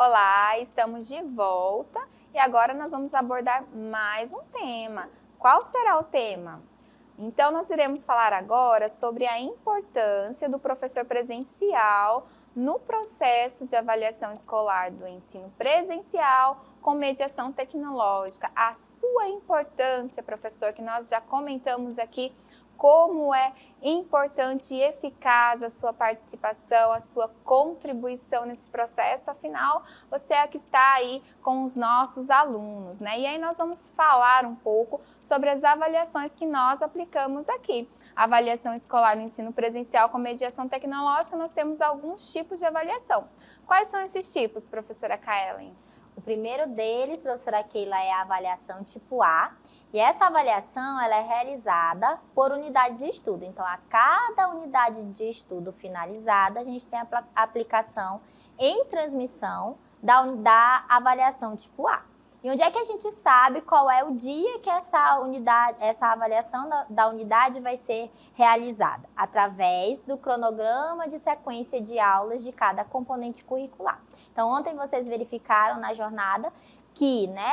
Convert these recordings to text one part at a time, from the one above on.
Olá, estamos de volta e agora nós vamos abordar mais um tema. Qual será o tema? Então, nós iremos falar agora sobre a importância do professor presencial no processo de avaliação escolar do ensino presencial com mediação tecnológica. A sua importância, professor, que nós já comentamos aqui, como é importante e eficaz a sua participação, a sua contribuição nesse processo, afinal, você é que está aí com os nossos alunos, né? E aí nós vamos falar um pouco sobre as avaliações que nós aplicamos aqui. A avaliação escolar no ensino presencial com mediação tecnológica, nós temos alguns tipos de avaliação. Quais são esses tipos, professora Kaellen? O primeiro deles, professora Keila, é a avaliação tipo A, e essa avaliação ela é realizada por unidade de estudo. Então, a cada unidade de estudo finalizada, a gente tem a aplicação em transmissão da avaliação tipo A. E onde é que a gente sabe qual é o dia que essa avaliação da unidade vai ser realizada? Através do cronograma de sequência de aulas de cada componente curricular. Então, ontem vocês verificaram na jornada que, né,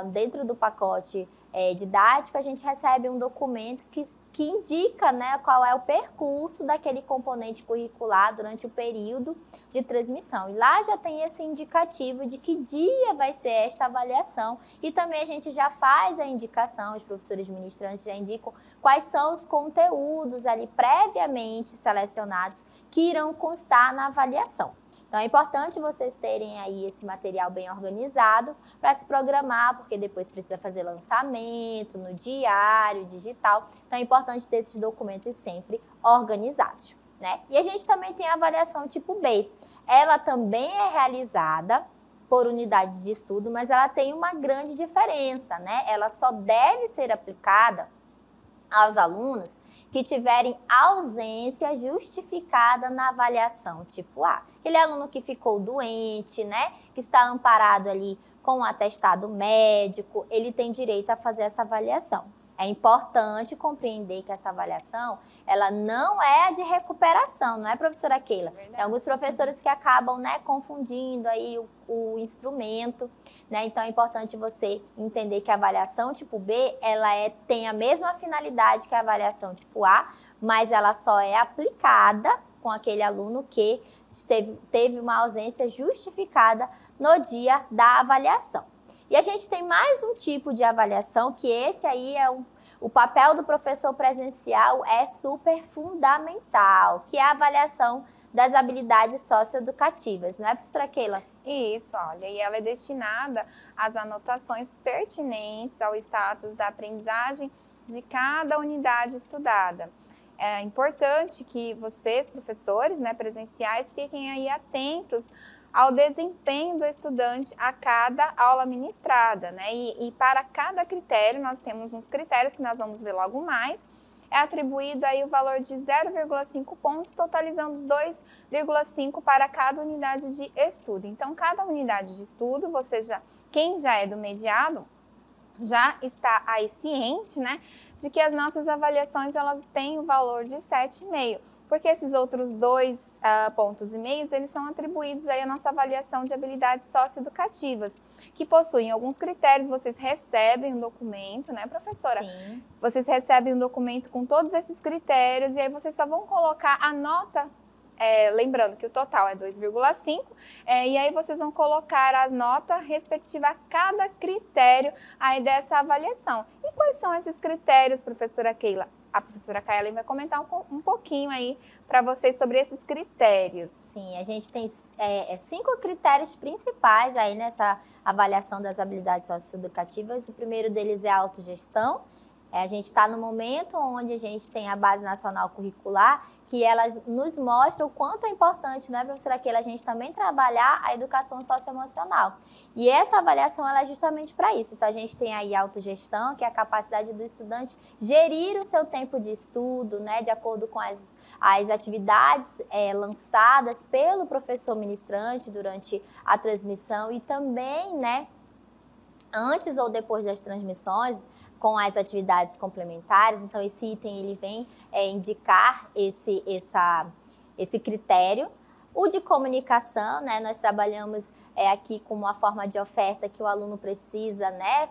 dentro do pacote didático, a gente recebe um documento que indica, né, qual é o percurso daquele componente curricular durante o período de transmissão. E lá já tem esse indicativo de que dia vai ser esta avaliação e também a gente já faz a indicação, os professores ministrantes já indicam quais são os conteúdos ali previamente selecionados que irão constar na avaliação. Então, é importante vocês terem aí esse material bem organizado para se programar, porque depois precisa fazer lançamento no diário, digital. Então, é importante ter esses documentos sempre organizados, né? E a gente também tem a avaliação tipo B. Ela também é realizada por unidade de estudo, mas ela tem uma grande diferença, né? Ela só deve ser aplicada aos alunos que tiverem ausência justificada na avaliação tipo A. Aquele aluno que ficou doente, né, que está amparado ali com um atestado médico, ele tem direito a fazer essa avaliação. É importante compreender que essa avaliação, ela não é a de recuperação, não é, professora Keila? Tem alguns professores que acabam, né, confundindo aí o instrumento, né? Então é importante você entender que a avaliação tipo B, ela tem a mesma finalidade que a avaliação tipo A, mas ela só é aplicada com aquele aluno que teve uma ausência justificada no dia da avaliação. E a gente tem mais um tipo de avaliação, que esse aí é o papel do professor presencial é super fundamental, que é a avaliação das habilidades socioeducativas, não é, professora Keila? Isso, olha, e ela é destinada às anotações pertinentes ao status da aprendizagem de cada unidade estudada. É importante que vocês, professores, né, presenciais, fiquem aí atentos ao desempenho do estudante a cada aula ministrada, né? E para cada critério, nós temos uns critérios que nós vamos ver logo mais, é atribuído aí o valor de 0,5 pontos, totalizando 2,5 para cada unidade de estudo. Então, cada unidade de estudo, quem já é do mediado, já está aí ciente, né, de que as nossas avaliações, elas têm o valor de 7,5, porque esses outros 2,5 pontos, eles são atribuídos aí à nossa avaliação de habilidades socioeducativas, que possuem alguns critérios. Vocês recebem um documento, né, professora? Sim. Vocês recebem um documento com todos esses critérios e aí vocês só vão colocar a nota, lembrando que o total é 2,5, e aí vocês vão colocar a nota respectiva a cada critério aí dessa avaliação. E quais são esses critérios, professora Keila? A professora Kaellen vai comentar um pouquinho aí para vocês sobre esses critérios. Sim, a gente tem 5 critérios principais aí nessa avaliação das habilidades socioeducativas. O primeiro deles é a autogestão. A gente está no momento onde a gente tem a Base Nacional Curricular, que ela nos mostra o quanto é importante, né, professora Keila, a gente também trabalhar a educação socioemocional. E essa avaliação, ela é justamente para isso. Então, a gente tem aí a autogestão, que é a capacidade do estudante gerir o seu tempo de estudo, né, de acordo com as atividades lançadas pelo professor ministrante durante a transmissão e também, né, antes ou depois das transmissões, com as atividades complementares. Então, esse item ele vem indicar esse critério. O de comunicação, né, nós trabalhamos aqui com uma forma de oferta que o aluno precisa, né,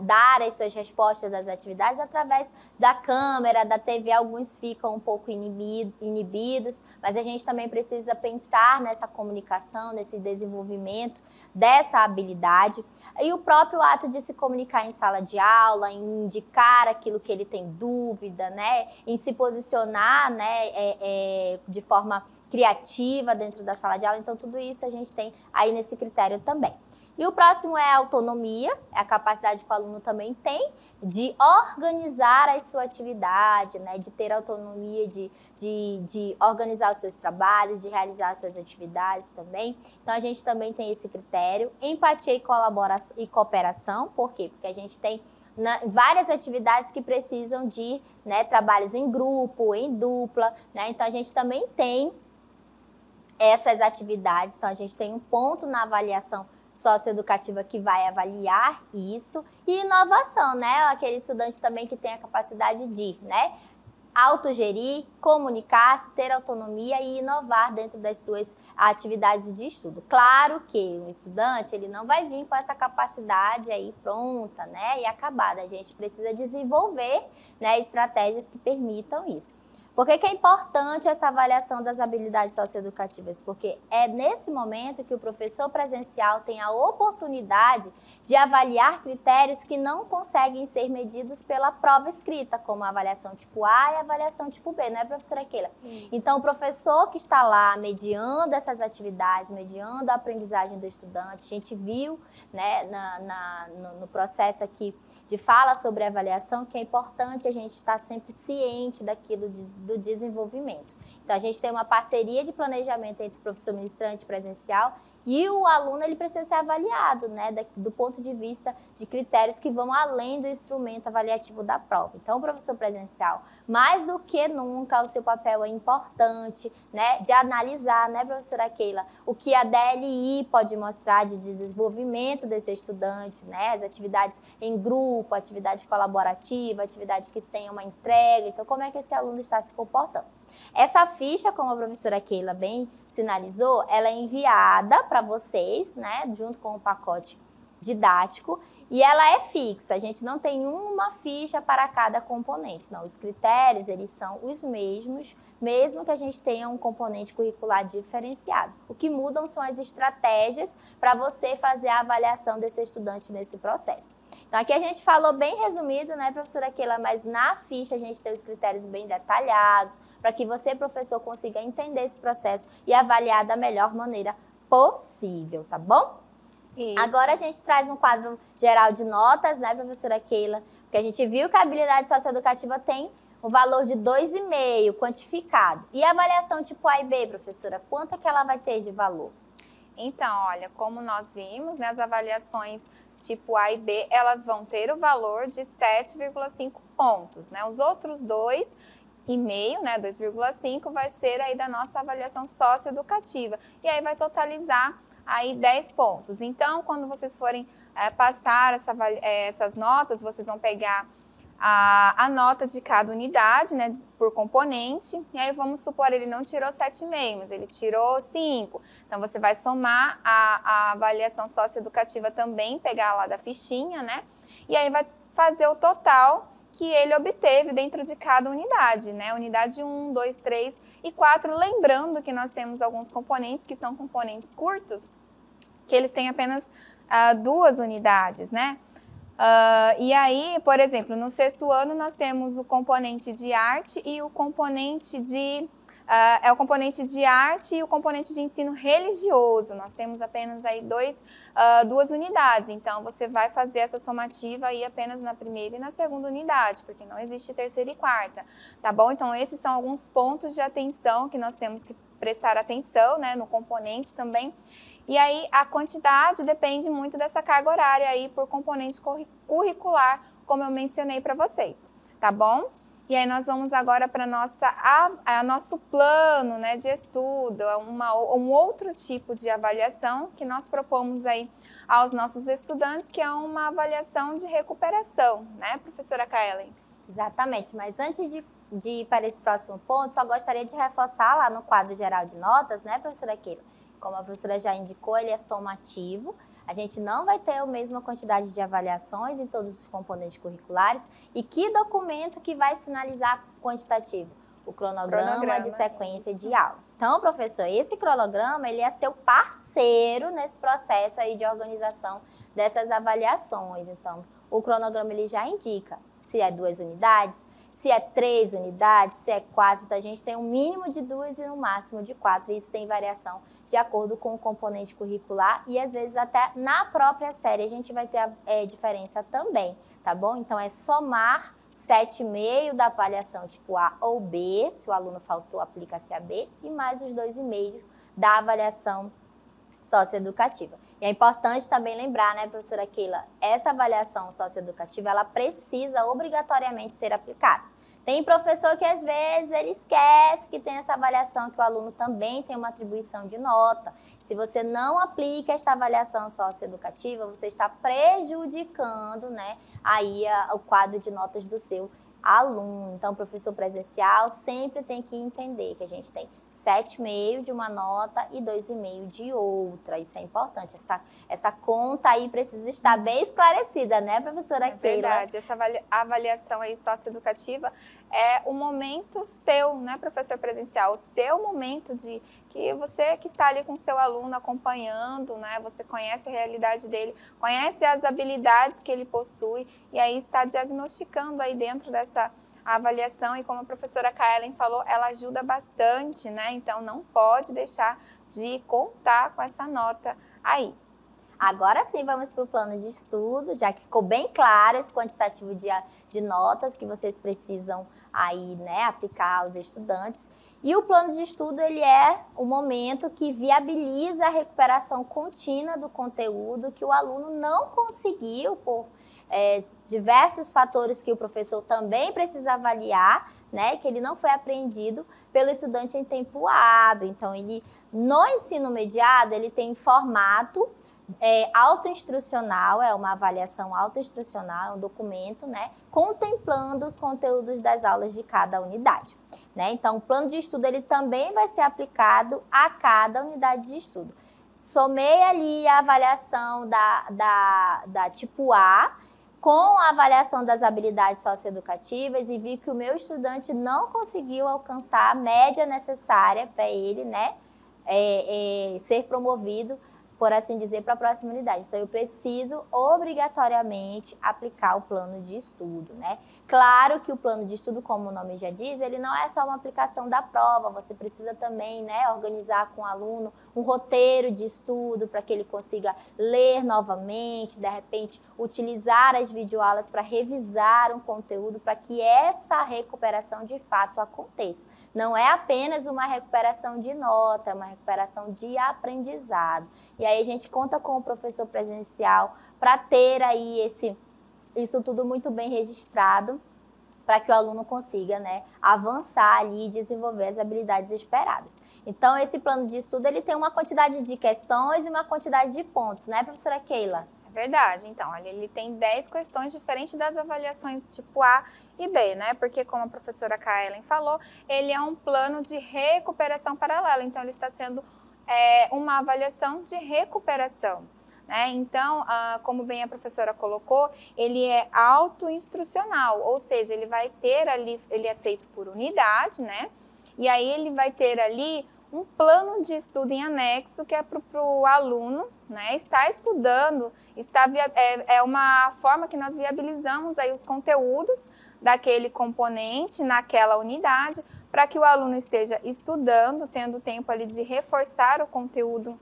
dar as suas respostas das atividades através da câmera, da TV. Alguns ficam um pouco inibidos, mas a gente também precisa pensar nessa comunicação, nesse desenvolvimento dessa habilidade. E o próprio ato de se comunicar em sala de aula, em indicar aquilo que ele tem dúvida, né, em se posicionar, né, de forma criativa dentro da sala de aula. Então, tudo isso a gente tem aí nesse critério também. E o próximo é a autonomia, é a capacidade que o aluno também tem de organizar a sua atividade, né? De ter autonomia de organizar os seus trabalhos, de realizar as suas atividades também. Então, a gente também tem esse critério. Empatia e cooperação, por quê? Porque a gente tem várias atividades que precisam de, né, trabalhos em grupo, em dupla, né? Então, a gente também tem essas atividades. Então, a gente tem um ponto na avaliação socioeducativa que vai avaliar isso. E inovação, né? Aquele estudante também que tem a capacidade de, né, autogerir, comunicar-se, ter autonomia e inovar dentro das suas atividades de estudo. Claro que o estudante, ele não vai vir com essa capacidade aí pronta, né, e acabada. A gente precisa desenvolver, né, estratégias que permitam isso. Por que é importante essa avaliação das habilidades socioeducativas? Porque é nesse momento que o professor presencial tem a oportunidade de avaliar critérios que não conseguem ser medidos pela prova escrita, como a avaliação tipo A e a avaliação tipo B, não é, professora Keila? Isso. Então, o professor que está lá mediando essas atividades, mediando a aprendizagem do estudante, a gente viu, né, no processo aqui de fala sobre a avaliação, que é importante a gente estar sempre ciente daquilo do desenvolvimento. Então, a gente tem uma parceria de planejamento entre o professor ministrante presencial e o aluno, ele precisa ser avaliado, né, do ponto de vista de critérios que vão além do instrumento avaliativo da prova. Então, o professor presencial, mais do que nunca, o seu papel é importante, né, de analisar, né, professora Keila, o que a DLI pode mostrar de desenvolvimento desse estudante, né, as atividades em grupo, atividade colaborativa, atividade que tenha uma entrega. Então, como é que esse aluno está se comportando? Essa ficha, como a professora Keila bem sinalizou, ela é enviada para vocês, né, junto com o pacote didático, e ela é fixa. A gente não tem uma ficha para cada componente, não. Os critérios, eles são os mesmos, mesmo que a gente tenha um componente curricular diferenciado. O que mudam são as estratégias para você fazer a avaliação desse estudante nesse processo. Então, aqui a gente falou bem resumido, né, professora Keila, mas na ficha a gente tem os critérios bem detalhados, para que você, professor, consiga entender esse processo e avaliar da melhor maneira possível, tá bom? Isso. Agora a gente traz um quadro geral de notas, né, professora Keila? Porque a gente viu que a habilidade socioeducativa tem um valor de 2,5 quantificado. E a avaliação tipo A e B, professora, quanto é que ela vai ter de valor? Então, olha, como nós vimos, né, as avaliações tipo A e B, elas vão ter o valor de 7,5 pontos, né? Os outros 2,5, né, 2,5 vai ser aí da nossa avaliação socioeducativa. E aí vai totalizar aí 10 pontos. Então, quando vocês forem passar essas notas, vocês vão pegar a nota de cada unidade, né, por componente, e aí vamos supor, ele não tirou 7,5, mas ele tirou 5. Então, você vai somar a avaliação socioeducativa também, pegar lá da fichinha, né, e aí vai fazer o total que ele obteve dentro de cada unidade, né? Unidade 1, 2, 3 e 4. Lembrando que nós temos alguns componentes que são componentes curtos, que eles têm apenas 2 unidades, né? E aí, por exemplo, no 6º ano nós temos o componente de arte e o componente de... o componente de arte e o componente de ensino religioso. Nós temos apenas aí 2 unidades, então você vai fazer essa somativa aí apenas na 1ª e na 2ª unidade, porque não existe 3ª e 4ª, tá bom? Então esses são alguns pontos de atenção que nós temos que prestar atenção, né, no componente também. E aí a quantidade depende muito dessa carga horária aí por componente curricular, como eu mencionei para vocês, tá bom? E aí nós vamos agora para nosso plano, né, de estudo, um outro tipo de avaliação que nós propomos aí aos nossos estudantes, que é uma avaliação de recuperação, né, professora Kaelen? Exatamente, mas antes de de ir para esse próximo ponto, só gostaria de reforçar lá no quadro geral de notas, né, professora Keila? Como a professora já indicou, ele é somativo. A gente não vai ter a mesma quantidade de avaliações em todos os componentes curriculares. E que documento que vai sinalizar quantitativo? O cronograma de sequência de aula. Então, professor, esse cronograma, ele é seu parceiro nesse processo aí de organização dessas avaliações. Então, o cronograma, ele já indica se é 2 unidades, se é 3 unidades, se é 4. Então, a gente tem um mínimo de 2 e um máximo de 4. Isso tem variação de acordo com o componente curricular e, às vezes, até na própria série a gente vai ter a diferença também, tá bom? Então, é somar 7,5 da avaliação tipo A ou B, se o aluno faltou, aplica-se a B, e mais os 2,5 da avaliação socioeducativa. E é importante também lembrar, né, professora Keila, essa avaliação socioeducativa, ela precisa obrigatoriamente ser aplicada. Tem professor que, às vezes, ele esquece que tem essa avaliação, que o aluno também tem uma atribuição de nota. Se você não aplica esta avaliação socioeducativa, você está prejudicando, né, aí o quadro de notas do seu aluno. Então, o professor presencial sempre tem que entender que a gente tem 7,5 de uma nota e 2,5 de outra. Isso é importante. Essa conta aí precisa estar bem esclarecida, né, professora Keila? É verdade. Essa avaliação aí socioeducativa é o momento seu, né, professor presencial? O seu momento de que você que está ali com o seu aluno acompanhando, né, você conhece a realidade dele, conhece as habilidades que ele possui e aí está diagnosticando aí dentro dessa avaliação, e como a professora Kaelen falou, ela ajuda bastante, né? Então, não pode deixar de contar com essa nota aí. Agora sim, vamos para o plano de estudo, já que ficou bem claro esse quantitativo de notas que vocês precisam aí, né, aplicar aos estudantes. E o plano de estudo, ele é o momento que viabiliza a recuperação contínua do conteúdo que o aluno não conseguiu por diversos fatores que o professor também precisa avaliar, né, que ele não foi apreendido pelo estudante em tempo hábil. Então, ele, no ensino mediado, ele tem formato autoinstrucional, é uma avaliação autoinstrucional, é um documento, né, contemplando os conteúdos das aulas de cada unidade, né? Então, o plano de estudo, ele também vai ser aplicado a cada unidade de estudo. Somei ali a avaliação da tipo A, com a avaliação das habilidades socioeducativas e vi que o meu estudante não conseguiu alcançar a média necessária para ele, né, ser promovido, por assim dizer, para a próxima unidade. Então, eu preciso obrigatoriamente aplicar o plano de estudo, né? Claro que o plano de estudo, como o nome já diz, ele não é só uma aplicação da prova, você precisa também, né, organizar com o aluno um roteiro de estudo para que ele consiga ler novamente, de repente, utilizar as videoaulas para revisar um conteúdo, para que essa recuperação de fato aconteça. Não é apenas uma recuperação de nota, é uma recuperação de aprendizado. E aí a gente conta com o professor presencial para ter aí isso tudo muito bem registrado, para que o aluno consiga, né, avançar ali e desenvolver as habilidades esperadas. Então, esse plano de estudo, ele tem uma quantidade de questões e uma quantidade de pontos, né, professora Keila? É verdade. Então, olha, ele tem 10 questões diferentes das avaliações tipo A e B, né? Porque, como a professora Kaelen falou, ele é um plano de recuperação paralela. Então, ele está sendo uma avaliação de recuperação, né? Então, como bem a professora colocou, ele é autoinstrucional, ou seja, ele vai ter ali, ele é feito por unidade, né? E aí ele vai ter ali um plano de estudo em anexo que é para o aluno, né, estar estudando, é uma forma que nós viabilizamos aí os conteúdos daquele componente naquela unidade, para que o aluno esteja estudando, tendo tempo ali de reforçar o conteúdo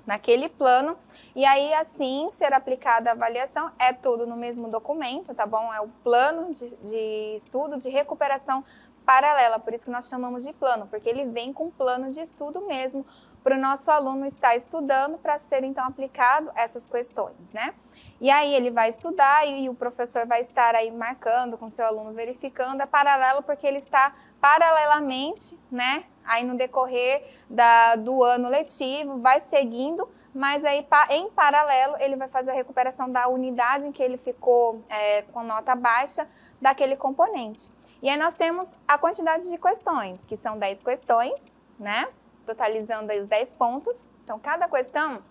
naquele plano, e aí assim ser aplicada a avaliação, é tudo no mesmo documento, tá bom? É o plano de estudo de recuperação paralela, por isso que nós chamamos de plano, porque ele vem com plano de estudo mesmo, para o nosso aluno estar estudando para ser, então, aplicado essas questões, né? E aí ele vai estudar e o professor vai estar aí marcando com o seu aluno, verificando, é paralelo porque ele está paralelamente, né? Aí no decorrer do ano letivo, vai seguindo, mas aí em paralelo ele vai fazer a recuperação da unidade em que ele ficou com nota baixa daquele componente. E aí nós temos a quantidade de questões, que são 10 questões, né? Totalizando aí os 10 pontos. Então, cada questão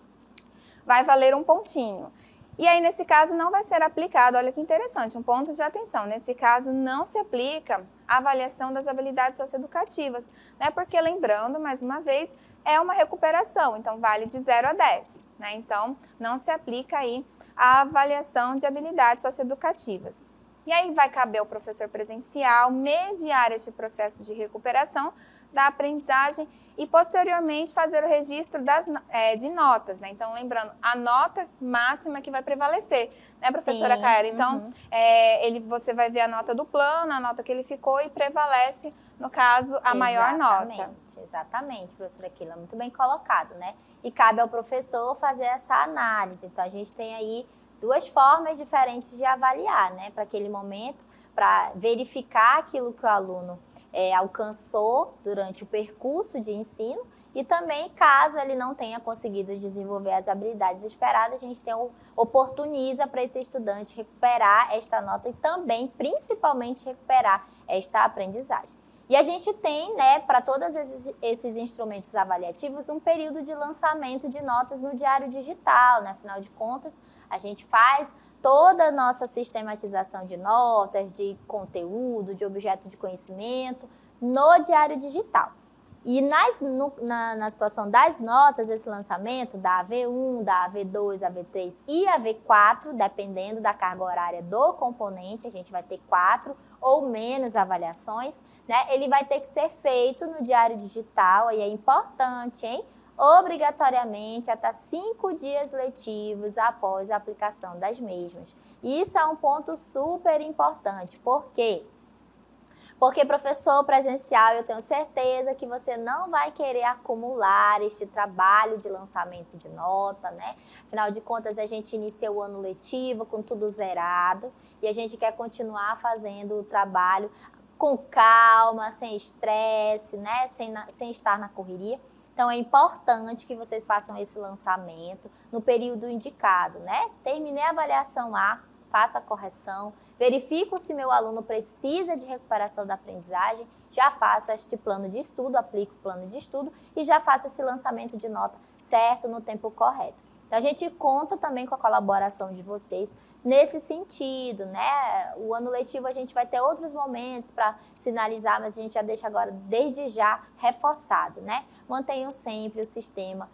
vai valer um pontinho. E aí, nesse caso, não vai ser aplicado, olha que interessante, um ponto de atenção. Nesse caso, não se aplica a avaliação das habilidades socioeducativas, né? Porque, lembrando, mais uma vez, é uma recuperação, então vale de 0 a 10, né? Então, não se aplica aí a avaliação de habilidades socioeducativas. E aí vai caber ao professor presencial mediar este processo de recuperação da aprendizagem e, posteriormente, fazer o registro de notas, né? Então, lembrando, a nota máxima que vai prevalecer, né, professora Kaela? Então, você vai ver a nota do plano, a nota que ele ficou e prevalece, no caso, a maior nota. Exatamente, professora Keila, muito bem colocado, né? E cabe ao professor fazer essa análise. Então, a gente tem aí duas formas diferentes de avaliar, né, para aquele momento, para verificar aquilo que o aluno alcançou durante o percurso de ensino e também, caso ele não tenha conseguido desenvolver as habilidades esperadas, a gente oportuniza para esse estudante recuperar esta nota e também, principalmente, recuperar esta aprendizagem. E a gente tem, né, para todos esses instrumentos avaliativos, um período de lançamento de notas no diário digital, né? Afinal de contas, a gente faz toda a nossa sistematização de notas, de conteúdo, de objeto de conhecimento no diário digital. E na situação das notas, esse lançamento da AV1, da AV2, AV3 e AV4, dependendo da carga horária do componente, a gente vai ter 4 ou menos avaliações, né? Ele vai ter que ser feito no diário digital, e é importante, hein? Obrigatoriamente até 5 dias letivos após a aplicação das mesmas. E isso é um ponto super importante. Por quê? Porque professor presencial, eu tenho certeza que você não vai querer acumular este trabalho de lançamento de nota, né? Afinal de contas, a gente inicia o ano letivo com tudo zerado e a gente quer continuar fazendo o trabalho com calma, sem estresse, né? Sem estar na correria. Então, é importante que vocês façam esse lançamento no período indicado, né? Terminei a avaliação A, faça a correção, verifico se meu aluno precisa de recuperação da aprendizagem, já faça este plano de estudo, aplico o plano de estudo e já faça esse lançamento de nota certo no tempo correto. Então, a gente conta também com a colaboração de vocês nesse sentido, né? O ano letivo a gente vai ter outros momentos para sinalizar, mas a gente já deixa agora, desde já, reforçado, né? Mantenham sempre o sistema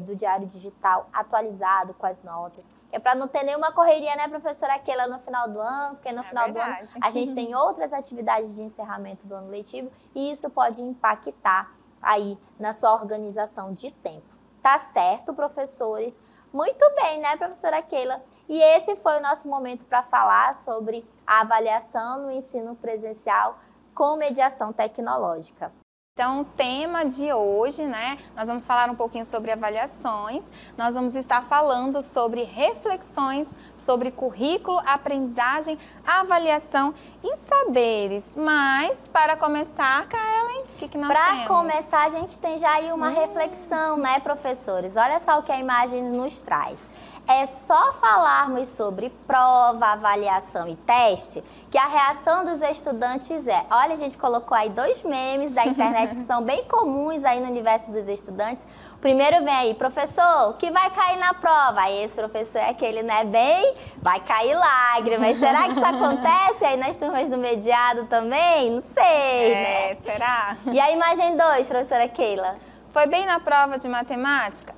do diário digital atualizado com as notas, que é para não ter nenhuma correria, né, professora Keila, no final do ano, porque no final do ano a gente tem outras atividades de encerramento do ano letivo e isso pode impactar aí na sua organização de tempo. Tá certo, professores? Muito bem, né, professora Keila? E esse foi o nosso momento para falar sobre a avaliação no ensino presencial com mediação tecnológica. Então, o tema de hoje, né, nós vamos falar um pouquinho sobre avaliações, nós vamos estar falando sobre reflexões, sobre currículo, aprendizagem, avaliação e saberes. Mas, para começar, Kaelen, o que nós temos? Para começar, a gente tem já aí uma reflexão, né, professores? Olha só o que a imagem nos traz. É só falarmos sobre prova, avaliação e teste que a reação dos estudantes é... Olha, a gente colocou aí 2 memes da internet que são bem comuns aí no universo dos estudantes. O primeiro vem aí, professor, o que vai cair na prova? Aí esse professor é aquele, né, bem... Vai cair lágrimas. Será que isso acontece aí nas turmas do mediado também? Não sei, né? Será? E a imagem 2, professora Keila? Foi bem na prova de matemática?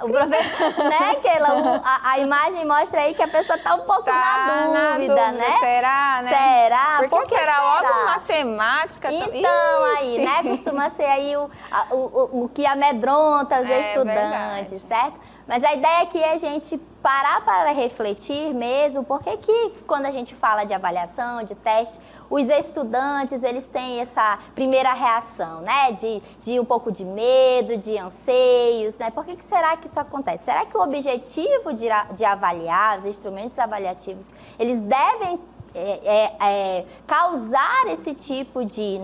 O professor, né, Keila? A imagem mostra aí que a pessoa tá um pouco na dúvida, né? Será, né? Será? Por que será logo matemática? Então, aí, né? Costuma ser aí o que amedronta os estudantes, verdade. certo? Mas a ideia aqui é a gente parar para refletir mesmo, porque que quando a gente fala de avaliação, de teste, os estudantes, eles têm essa primeira reação, né, de um pouco de medo, de anseios, né? Por que será que isso acontece? Será que o objetivo de avaliar, os instrumentos avaliativos, eles devem causar esse tipo de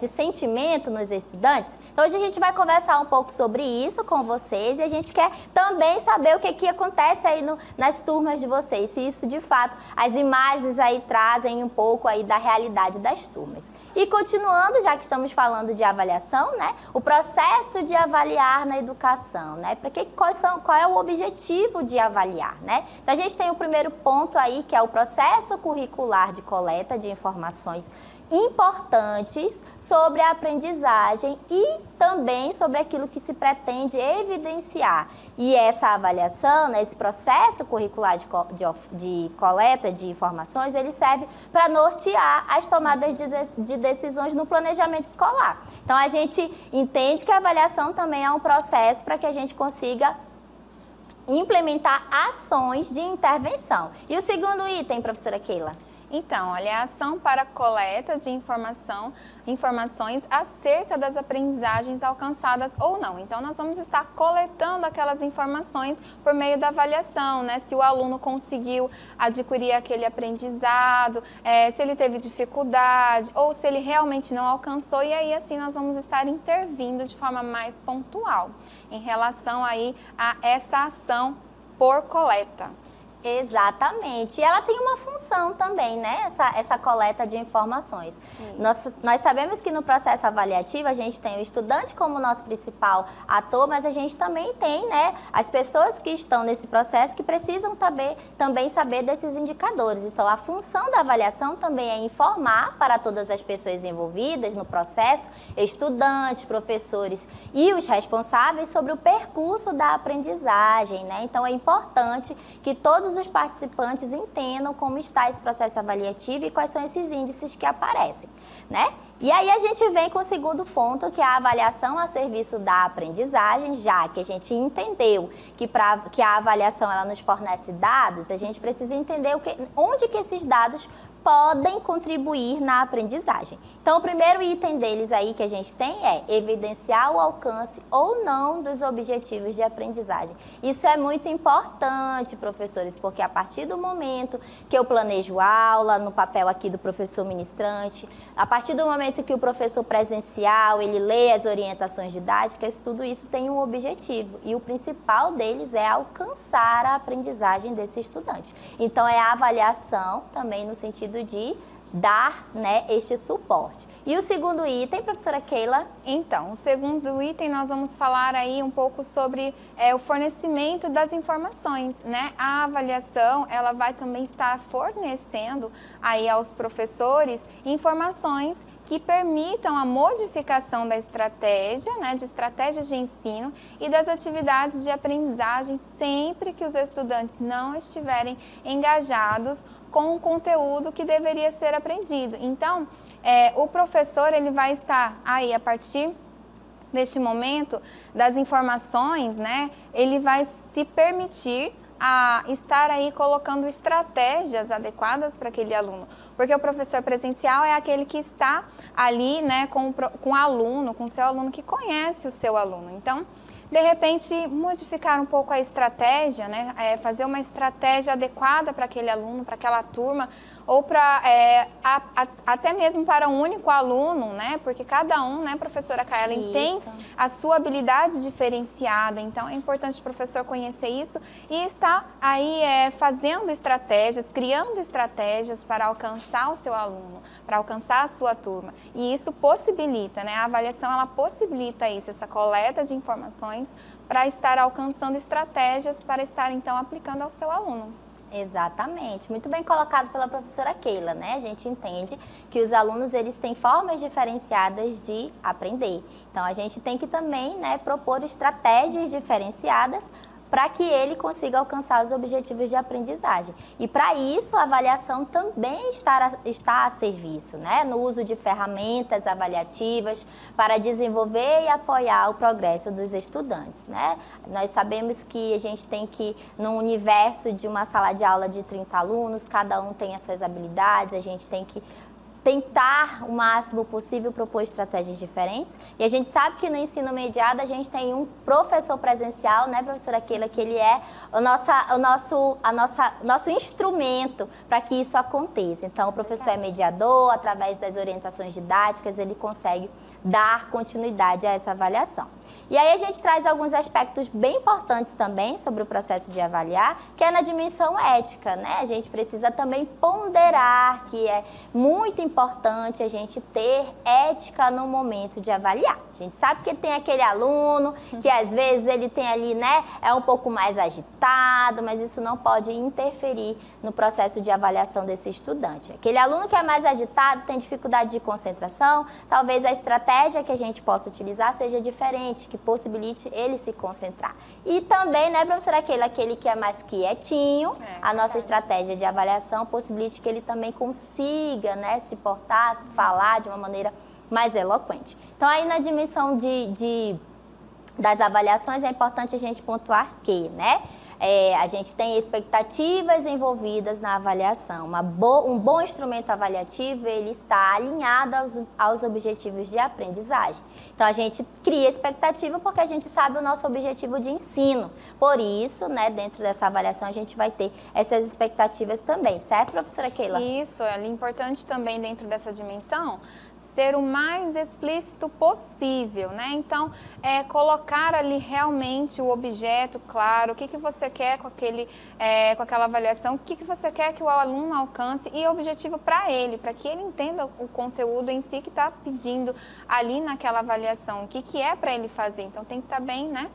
sentimento nos estudantes? Então, hoje a gente vai conversar um pouco sobre isso com vocês e a gente quer também saber o que acontece aí nas turmas de vocês, se isso de fato, as imagens aí trazem um pouco aí da realidade das turmas. E continuando, já que estamos falando de avaliação, né, o processo de avaliar na educação, né, qual é o objetivo de avaliar, né? Então, a gente tem o primeiro ponto aí, que é o processo curricular de coleta de informações importantes sobre a aprendizagem e também sobre aquilo que se pretende evidenciar. E essa avaliação, né, esse processo curricular de coleta de informações, ele serve para nortear as tomadas de decisões no planejamento escolar. Então, a gente entende que a avaliação também é um processo para que a gente consiga implementar ações de intervenção. E o segundo item, professora Keila? Então, olha, a ação para coleta de informações acerca das aprendizagens alcançadas ou não. Então, nós vamos estar coletando aquelas informações por meio da avaliação, né? Se o aluno conseguiu adquirir aquele aprendizado, se ele teve dificuldade ou se ele realmente não alcançou. E aí, assim, nós vamos estar intervindo de forma mais pontual em relação aí a essa ação por coleta. Exatamente. E ela tem uma função também, né? Essa coleta de informações. Nós sabemos que no processo avaliativo a gente tem o estudante como nosso principal ator, mas a gente também tem, né, as pessoas que estão nesse processo que precisam também saber desses indicadores. Então, a função da avaliação também é informar para todas as pessoas envolvidas no processo, estudantes, professores e os responsáveis sobre o percurso da aprendizagem, né? Então, é importante que todos os participantes entendam como está esse processo avaliativo e quais são esses índices que aparecem, né? E aí a gente vem com o segundo ponto, que é a avaliação a serviço da aprendizagem, já que a gente entendeu que a avaliação ela nos fornece dados, a gente precisa entender onde que esses dados podem contribuir na aprendizagem. Então, o primeiro item deles aí que a gente tem é evidenciar o alcance ou não dos objetivos de aprendizagem. Isso é muito importante, professores, porque a partir do momento que eu planejo aula, no papel aqui do professor ministrante, a partir do momento que o professor presencial, ele lê as orientações didáticas, tudo isso tem um objetivo. E o principal deles é alcançar a aprendizagem desse estudante. Então, é a avaliação também no sentido de dar, né, este suporte. E o segundo item, professora Keila? Então, o segundo item nós vamos falar aí um pouco sobre o fornecimento das informações, né? A avaliação, ela vai também estar fornecendo aí aos professores informações que permitam a modificação da estratégia, né, de estratégias de ensino e das atividades de aprendizagem sempre que os estudantes não estiverem engajados com o conteúdo que deveria ser aprendido. Então, o professor ele vai estar aí a partir deste momento das informações, né, ele vai se permitir a estar aí colocando estratégias adequadas para aquele aluno, porque o professor presencial é aquele que está ali, né, com o aluno, com o seu aluno, que conhece o seu aluno. Então, de repente, modificar um pouco a estratégia, né, fazer uma estratégia adequada para aquele aluno, para aquela turma, ou até mesmo para um único aluno, né, porque cada um, né, professora Kaellen, tem a sua habilidade diferenciada, então é importante o professor conhecer isso e estar aí fazendo estratégias, criando estratégias para alcançar o seu aluno, para alcançar a sua turma, e isso possibilita, né, a avaliação ela possibilita isso, essa coleta de informações para estar alcançando estratégias para estar então aplicando ao seu aluno. Exatamente, muito bem colocado pela professora Keila, né? A gente entende que os alunos eles têm formas diferenciadas de aprender. Então a gente tem que também, né, propor estratégias diferenciadas para que ele consiga alcançar os objetivos de aprendizagem. E para isso, a avaliação também está a serviço, né? No uso de ferramentas avaliativas para desenvolver e apoiar o progresso dos estudantes, né? Nós sabemos que a gente tem que, no universo de uma sala de aula de 30 alunos, cada um tem as suas habilidades, a gente tem que tentar o máximo possível propor estratégias diferentes. E a gente sabe que no ensino mediado a gente tem um professor presencial, né, professora Keila, que ele é o nosso instrumento para que isso aconteça. Então, o professor é mediador, através das orientações didáticas, ele consegue dar continuidade a essa avaliação. E aí a gente traz alguns aspectos bem importantes também sobre o processo de avaliar, que é na dimensão ética, né? A gente precisa também ponderar que é muito importante a gente ter ética no momento de avaliar. A gente sabe que tem aquele aluno que às vezes ele tem ali, né, é um pouco mais agitado, mas isso não pode interferir no processo de avaliação desse estudante. Aquele aluno que é mais agitado, tem dificuldade de concentração, talvez a estratégia que a gente possa utilizar seja diferente, que possibilite ele se concentrar. E também, né, professora Keila, aquele que é mais quietinho, a nossa estratégia de avaliação possibilite que ele também consiga, né, se portar, falar de uma maneira mais eloquente. Então, aí na dimensão das avaliações, é importante a gente pontuar que, né, a gente tem expectativas envolvidas na avaliação. Um bom instrumento avaliativo, ele está alinhado aos objetivos de aprendizagem. Então, a gente cria expectativa porque a gente sabe o nosso objetivo de ensino. Por isso, né, dentro dessa avaliação, a gente vai ter essas expectativas também. Certo, professora Keila? Isso, é importante também dentro dessa dimensão ser o mais explícito possível, né? Então, colocar ali realmente o objeto claro, o que você quer com aquela avaliação, o que você quer que o aluno alcance e objetivo para ele, para que ele entenda o conteúdo em si que está pedindo ali naquela avaliação, o que é para ele fazer. Então, tem que estar bem, né?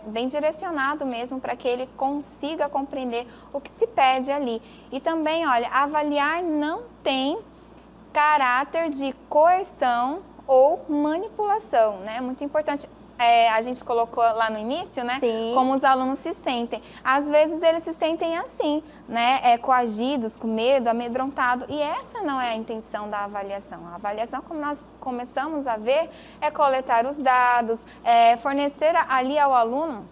Bem direcionado mesmo para que ele consiga compreender o que se pede ali. E também, olha, avaliar não tem caráter de coerção ou manipulação, né? Muito importante. A gente colocou lá no início, né? Sim. Como os alunos se sentem. Às vezes eles se sentem assim, né? Coagidos, com medo, amedrontado. E essa não é a intenção da avaliação. A avaliação, como nós começamos a ver, é coletar os dados, fornecer ali ao aluno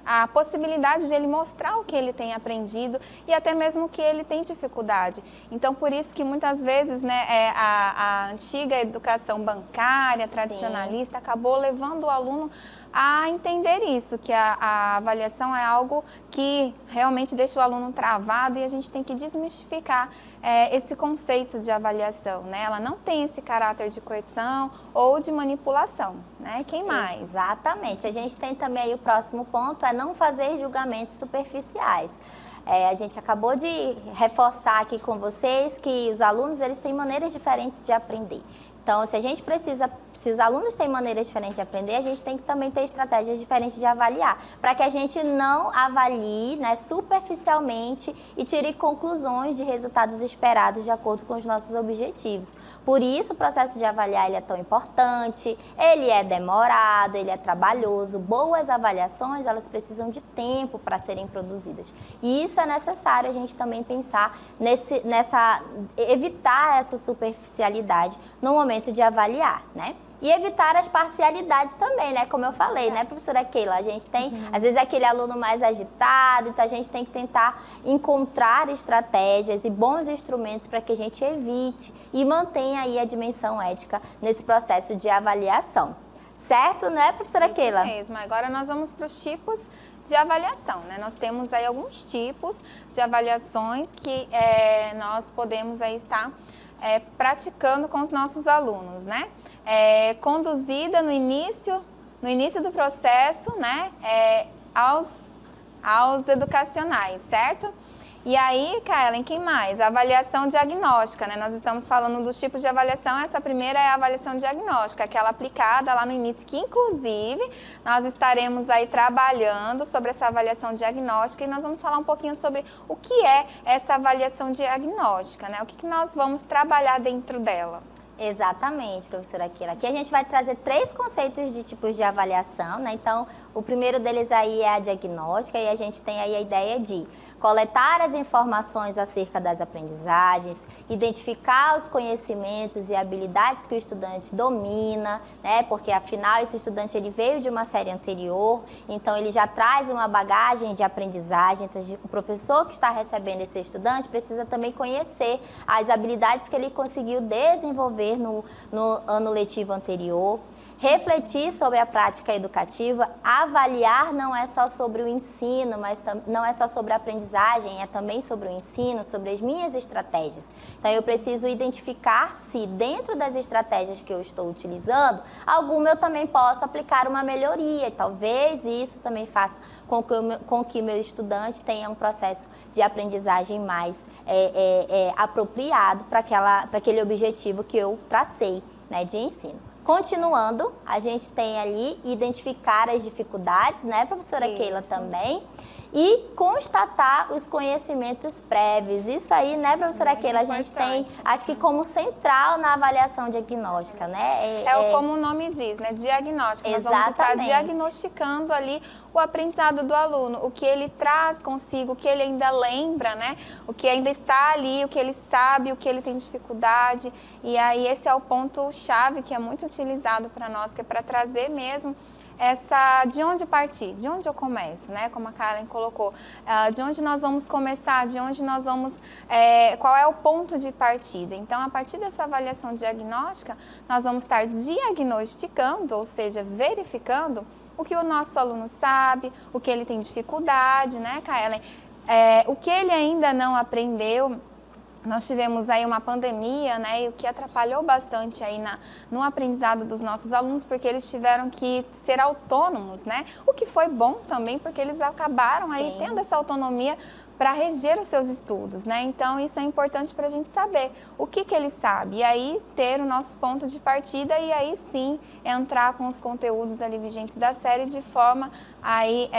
a possibilidade de ele mostrar o que ele tem aprendido e até mesmo o que ele tem dificuldade. Então, por isso que muitas vezes, né, a antiga educação bancária, tradicionalista, acabou levando o aluno a entender isso, que a avaliação é algo que realmente deixa o aluno travado e a gente tem que desmistificar esse conceito de avaliação, né? Ela não tem esse caráter de coerção ou de manipulação, né? Quem mais? Exatamente. A gente tem também aí o próximo ponto, é não fazer julgamentos superficiais. A gente acabou de reforçar aqui com vocês que os alunos, eles têm maneiras diferentes de aprender. Então, se os alunos têm maneiras diferentes de aprender, a gente tem que também ter estratégias diferentes de avaliar, para que a gente não avalie, né, superficialmente e tire conclusões de resultados esperados de acordo com os nossos objetivos. Por isso, o processo de avaliar ele é tão importante, ele é demorado, ele é trabalhoso. Boas avaliações, elas precisam de tempo para serem produzidas. E isso é necessário a gente também pensar evitar essa superficialidade no momento de avaliar, né? E evitar as parcialidades também, né? Como eu falei, né, professora Keila? A gente tem, às vezes, aquele aluno mais agitado, então a gente tem que tentar encontrar estratégias e bons instrumentos para que a gente evite e mantenha aí a dimensão ética nesse processo de avaliação. Certo, né, professora Keila? Isso mesmo. Agora nós vamos para os tipos de avaliação, né? Nós temos aí alguns tipos de avaliações que nós podemos aí estar praticando com os nossos alunos, né? Conduzida no início do processo, né? Aos educacionais, certo? E aí, Kellen, quem mais? A avaliação diagnóstica, né? Nós estamos falando dos tipos de avaliação. Essa primeira é a avaliação diagnóstica, aquela aplicada lá no início, que inclusive nós estaremos aí trabalhando sobre essa avaliação diagnóstica e nós vamos falar um pouquinho sobre o que é essa avaliação diagnóstica, né? O que nós vamos trabalhar dentro dela. Exatamente, professora Keila. Aqui a gente vai trazer 3 conceitos de tipos de avaliação, né? Então, o primeiro deles aí é a diagnóstica, e a gente tem aí a ideia de coletar as informações acerca das aprendizagens, identificar os conhecimentos e habilidades que o estudante domina, né? Porque afinal esse estudante ele veio de uma série anterior, então ele já traz uma bagagem de aprendizagem. Então, o professor que está recebendo esse estudante precisa também conhecer as habilidades que ele conseguiu desenvolver no ano letivo anterior. Refletir sobre a prática educativa, avaliar não é só sobre o ensino, mas não é só sobre a aprendizagem, é também sobre o ensino, sobre as minhas estratégias. Então, eu preciso identificar se dentro das estratégias que eu estou utilizando, alguma eu também posso aplicar uma melhoria. E talvez isso também faça com que o meu estudante tenha um processo de aprendizagem mais apropriado para aquele objetivo que eu tracei, né, de ensino. Continuando, a gente tem ali identificar as dificuldades, né, professora Keila, também, e constatar os conhecimentos prévios. Isso aí, né, professora Keila, a gente tem, acho que como central na avaliação diagnóstica, né? Como o nome diz, né, diagnóstica. Nós vamos estar diagnosticando ali o aprendizado do aluno, o que ele traz consigo, o que ele ainda lembra, né, o que ainda está ali, o que ele sabe, o que ele tem dificuldade. E aí esse é o ponto-chave que é muito utilizado para nós, que é para trazer mesmo de onde partir, de onde eu começo, né? Como a Karen colocou, de onde nós vamos começar, de onde nós vamos, qual é o ponto de partida. Então, a partir dessa avaliação diagnóstica, nós vamos estar diagnosticando, ou seja, verificando o que o nosso aluno sabe, o que ele tem dificuldade, né, Karen? O que ele ainda não aprendeu. Nós tivemos aí uma pandemia, né, e o que atrapalhou bastante aí no aprendizado dos nossos alunos, porque eles tiveram que ser autônomos, né, o que foi bom também, porque eles acabaram aí tendo essa autonomia para reger os seus estudos, né, então isso é importante para a gente saber o que ele sabe, e aí ter o nosso ponto de partida, e aí sim entrar com os conteúdos ali vigentes da série de forma aí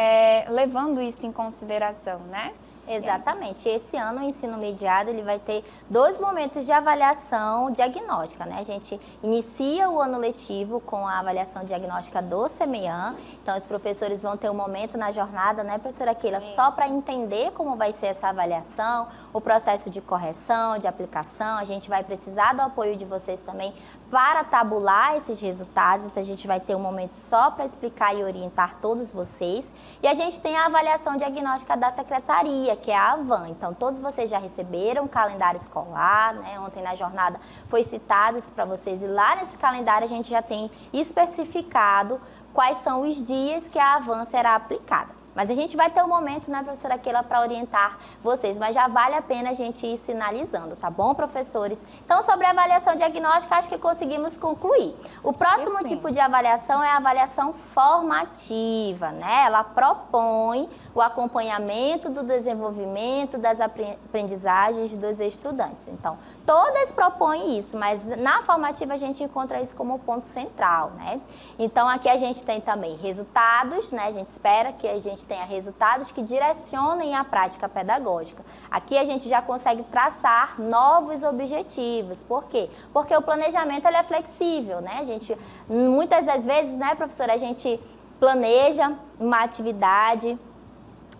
levando isso em consideração, né. Exatamente. Esse ano o ensino mediado ele vai ter 2 momentos de avaliação diagnóstica, né? A gente inicia o ano letivo com a avaliação diagnóstica do CEMEAN. Então, os professores vão ter um momento na jornada, né, professora Keila, só para entender como vai ser essa avaliação, o processo de correção, de aplicação. A gente vai precisar do apoio de vocês também para tabular esses resultados. Então, a gente vai ter um momento só para explicar e orientar todos vocês. E a gente tem a avaliação diagnóstica da secretaria, que é a AVAN. Então, todos vocês já receberam o calendário escolar, né? Ontem na jornada foi citado isso para vocês, e lá nesse calendário a gente já tem especificado quais são os dias que a AVAN será aplicada. Mas a gente vai ter um momento, né, professora Keila, para orientar vocês, mas já vale a pena a gente ir sinalizando, tá bom, professores? Então, sobre a avaliação diagnóstica, acho que conseguimos concluir. O próximo tipo de avaliação é a avaliação formativa, né? Ela propõe o acompanhamento do desenvolvimento das aprendizagens dos estudantes. Então, todas propõem isso, mas na formativa a gente encontra isso como ponto central, né? Então, aqui a gente tem também resultados, né? A gente espera que a gente tenha resultados que direcionem a prática pedagógica. Aqui a gente já consegue traçar novos objetivos. Por quê? Porque o planejamento ele é flexível, né? A gente, muitas das vezes, né, professora, a gente planeja uma atividade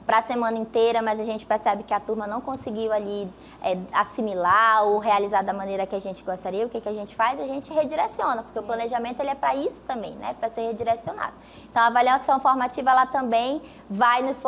para a semana inteira, mas a gente percebe que a turma não conseguiu ali assimilar ou realizar da maneira que a gente gostaria. O que a gente faz? A gente redireciona, porque o planejamento ele é para isso também, né? Para ser redirecionado. Então, a avaliação formativa ela também vai nos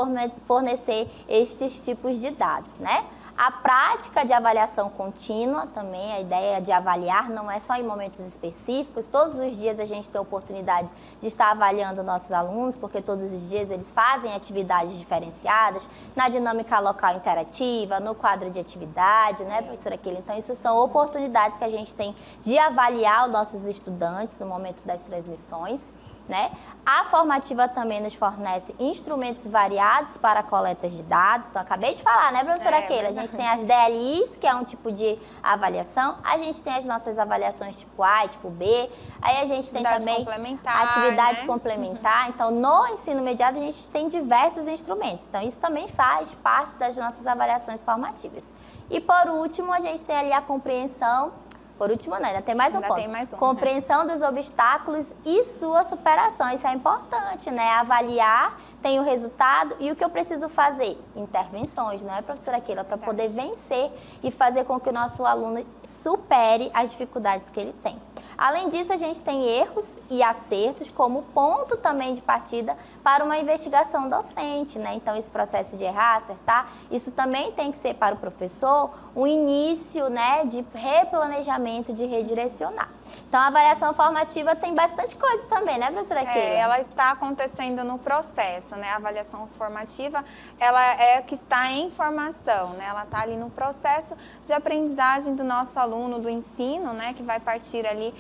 fornecer estes tipos de dados, né? A prática de avaliação contínua também, a ideia de avaliar não é só em momentos específicos. Todos os dias a gente tem a oportunidade de estar avaliando nossos alunos, porque todos os dias eles fazem atividades diferenciadas, na dinâmica local interativa, no quadro de atividade, né, professora Keila? Então, isso são oportunidades que a gente tem de avaliar os nossos estudantes no momento das transmissões, né? A formativa também nos fornece instrumentos variados para coletas de dados. Então, acabei de falar, né, professora Keila? A gente tem as DLIs, que é um tipo de avaliação. A gente tem as nossas avaliações tipo A e tipo B. Aí a gente tem também atividade complementar. Então, no ensino mediado, a gente tem diversos instrumentos. Então, isso também faz parte das nossas avaliações formativas. E, por último, a gente tem ali a compreensão Por último, não, ainda tem mais um Ainda ponto. tem mais um, Compreensão dos obstáculos e sua superação. Isso é importante, né? Avaliar, tem o resultado e o que eu preciso fazer? Intervenções, não é, professora Keila? Para poder vencer e fazer com que o nosso aluno supere as dificuldades que ele tem. Além disso, a gente tem erros e acertos como ponto também de partida para uma investigação docente, né? Então, esse processo de errar, acertar, isso também tem que ser para o professor um início, né, de replanejamento, de redirecionar. Então, a avaliação formativa tem bastante coisa também, né, professora Keila? Ela está acontecendo no processo, né? A avaliação formativa, ela é que está em formação, né? Ela está ali no processo de aprendizagem do nosso aluno, do ensino, né? Que vai partir ali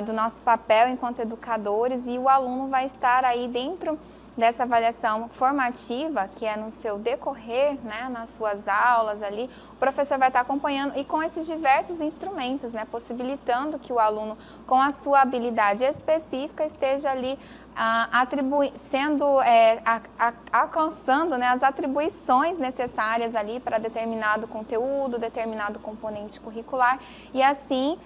do nosso papel enquanto educadores, e o aluno vai estar aí dentro dessa avaliação formativa, que é no seu decorrer, né, nas suas aulas ali, o professor vai estar acompanhando e com esses diversos instrumentos, né, possibilitando que o aluno, com a sua habilidade específica, esteja ali alcançando, né, as atribuições necessárias ali para determinado conteúdo, determinado componente curricular, e assim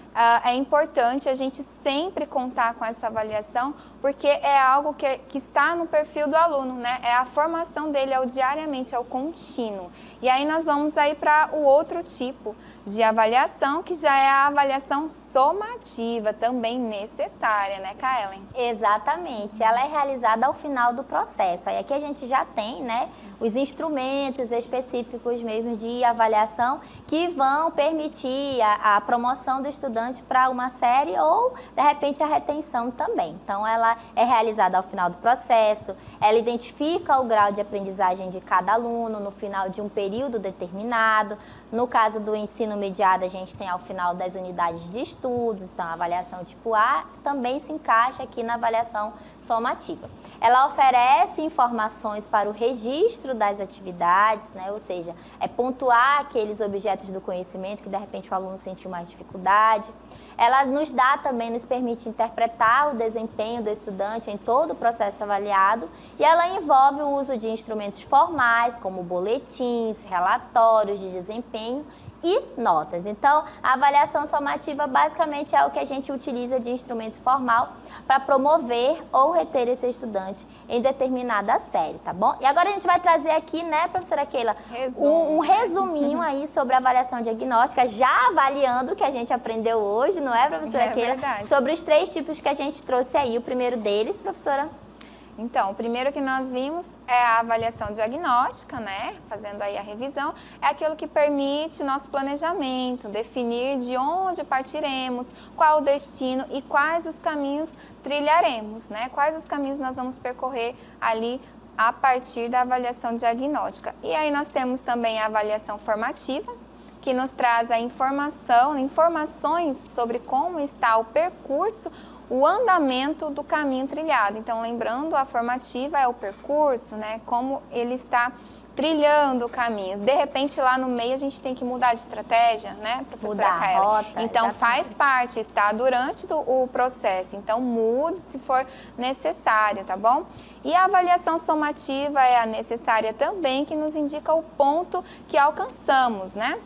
é importante a gente sempre contar com essa avaliação, porque é algo que está no perfil do aluno, né, é a formação dele, é o diariamente, é o contínuo. E aí nós vamos aí para o outro tipo de avaliação, que já é a avaliação somativa, também necessária, né, Kaelen? Exatamente, ela é realizada ao final do processo. Aí aqui a gente já tem, né, os instrumentos específicos mesmo de avaliação que vão permitir a promoção do estudante para uma série ou, de repente, a retenção também. Então, ela é realizada ao final do processo, ela identifica o grau de aprendizagem de cada aluno no final de um período determinado. No caso do ensino mediado, a gente tem ao final das unidades de estudos, então a avaliação tipo A também se encaixa aqui na avaliação somativa. Ela oferece informações para o registro das atividades, né? Ou seja, é pontuar aqueles objetos do conhecimento que de repente o aluno sentiu mais dificuldade. Ela nos permite interpretar o desempenho do estudante em todo o processo avaliado, e ela envolve o uso de instrumentos formais, como boletins, relatórios de desempenho e notas. Então, a avaliação somativa basicamente é o que a gente utiliza de instrumento formal para promover ou reter esse estudante em determinada série, tá bom? E agora a gente vai trazer aqui, né, professora Keila, um resuminho aí sobre a avaliação diagnóstica, já avaliando o que a gente aprendeu hoje, não é, professora Keila? Verdade. Sobre os 3 tipos que a gente trouxe aí. O primeiro deles, professora? Então, o primeiro que nós vimos é a avaliação diagnóstica, né? Fazendo aí a revisão, é aquilo que permite o nosso planejamento, definir de onde partiremos, qual o destino e quais os caminhos trilharemos, né? Quais os caminhos nós vamos percorrer ali a partir da avaliação diagnóstica. E aí nós temos também a avaliação formativa, que nos traz a informações sobre como está o percurso, o andamento do caminho trilhado. Então, lembrando, a formativa é o percurso, né? Como ele está trilhando o caminho. De repente, lá no meio, a gente tem que mudar de estratégia, né, professora Mudar a rota. Então, faz parte, está durante o processo. Então, mude se for necessário, tá bom? E a avaliação somativa é a necessária também, que nos indica o ponto que alcançamos, né?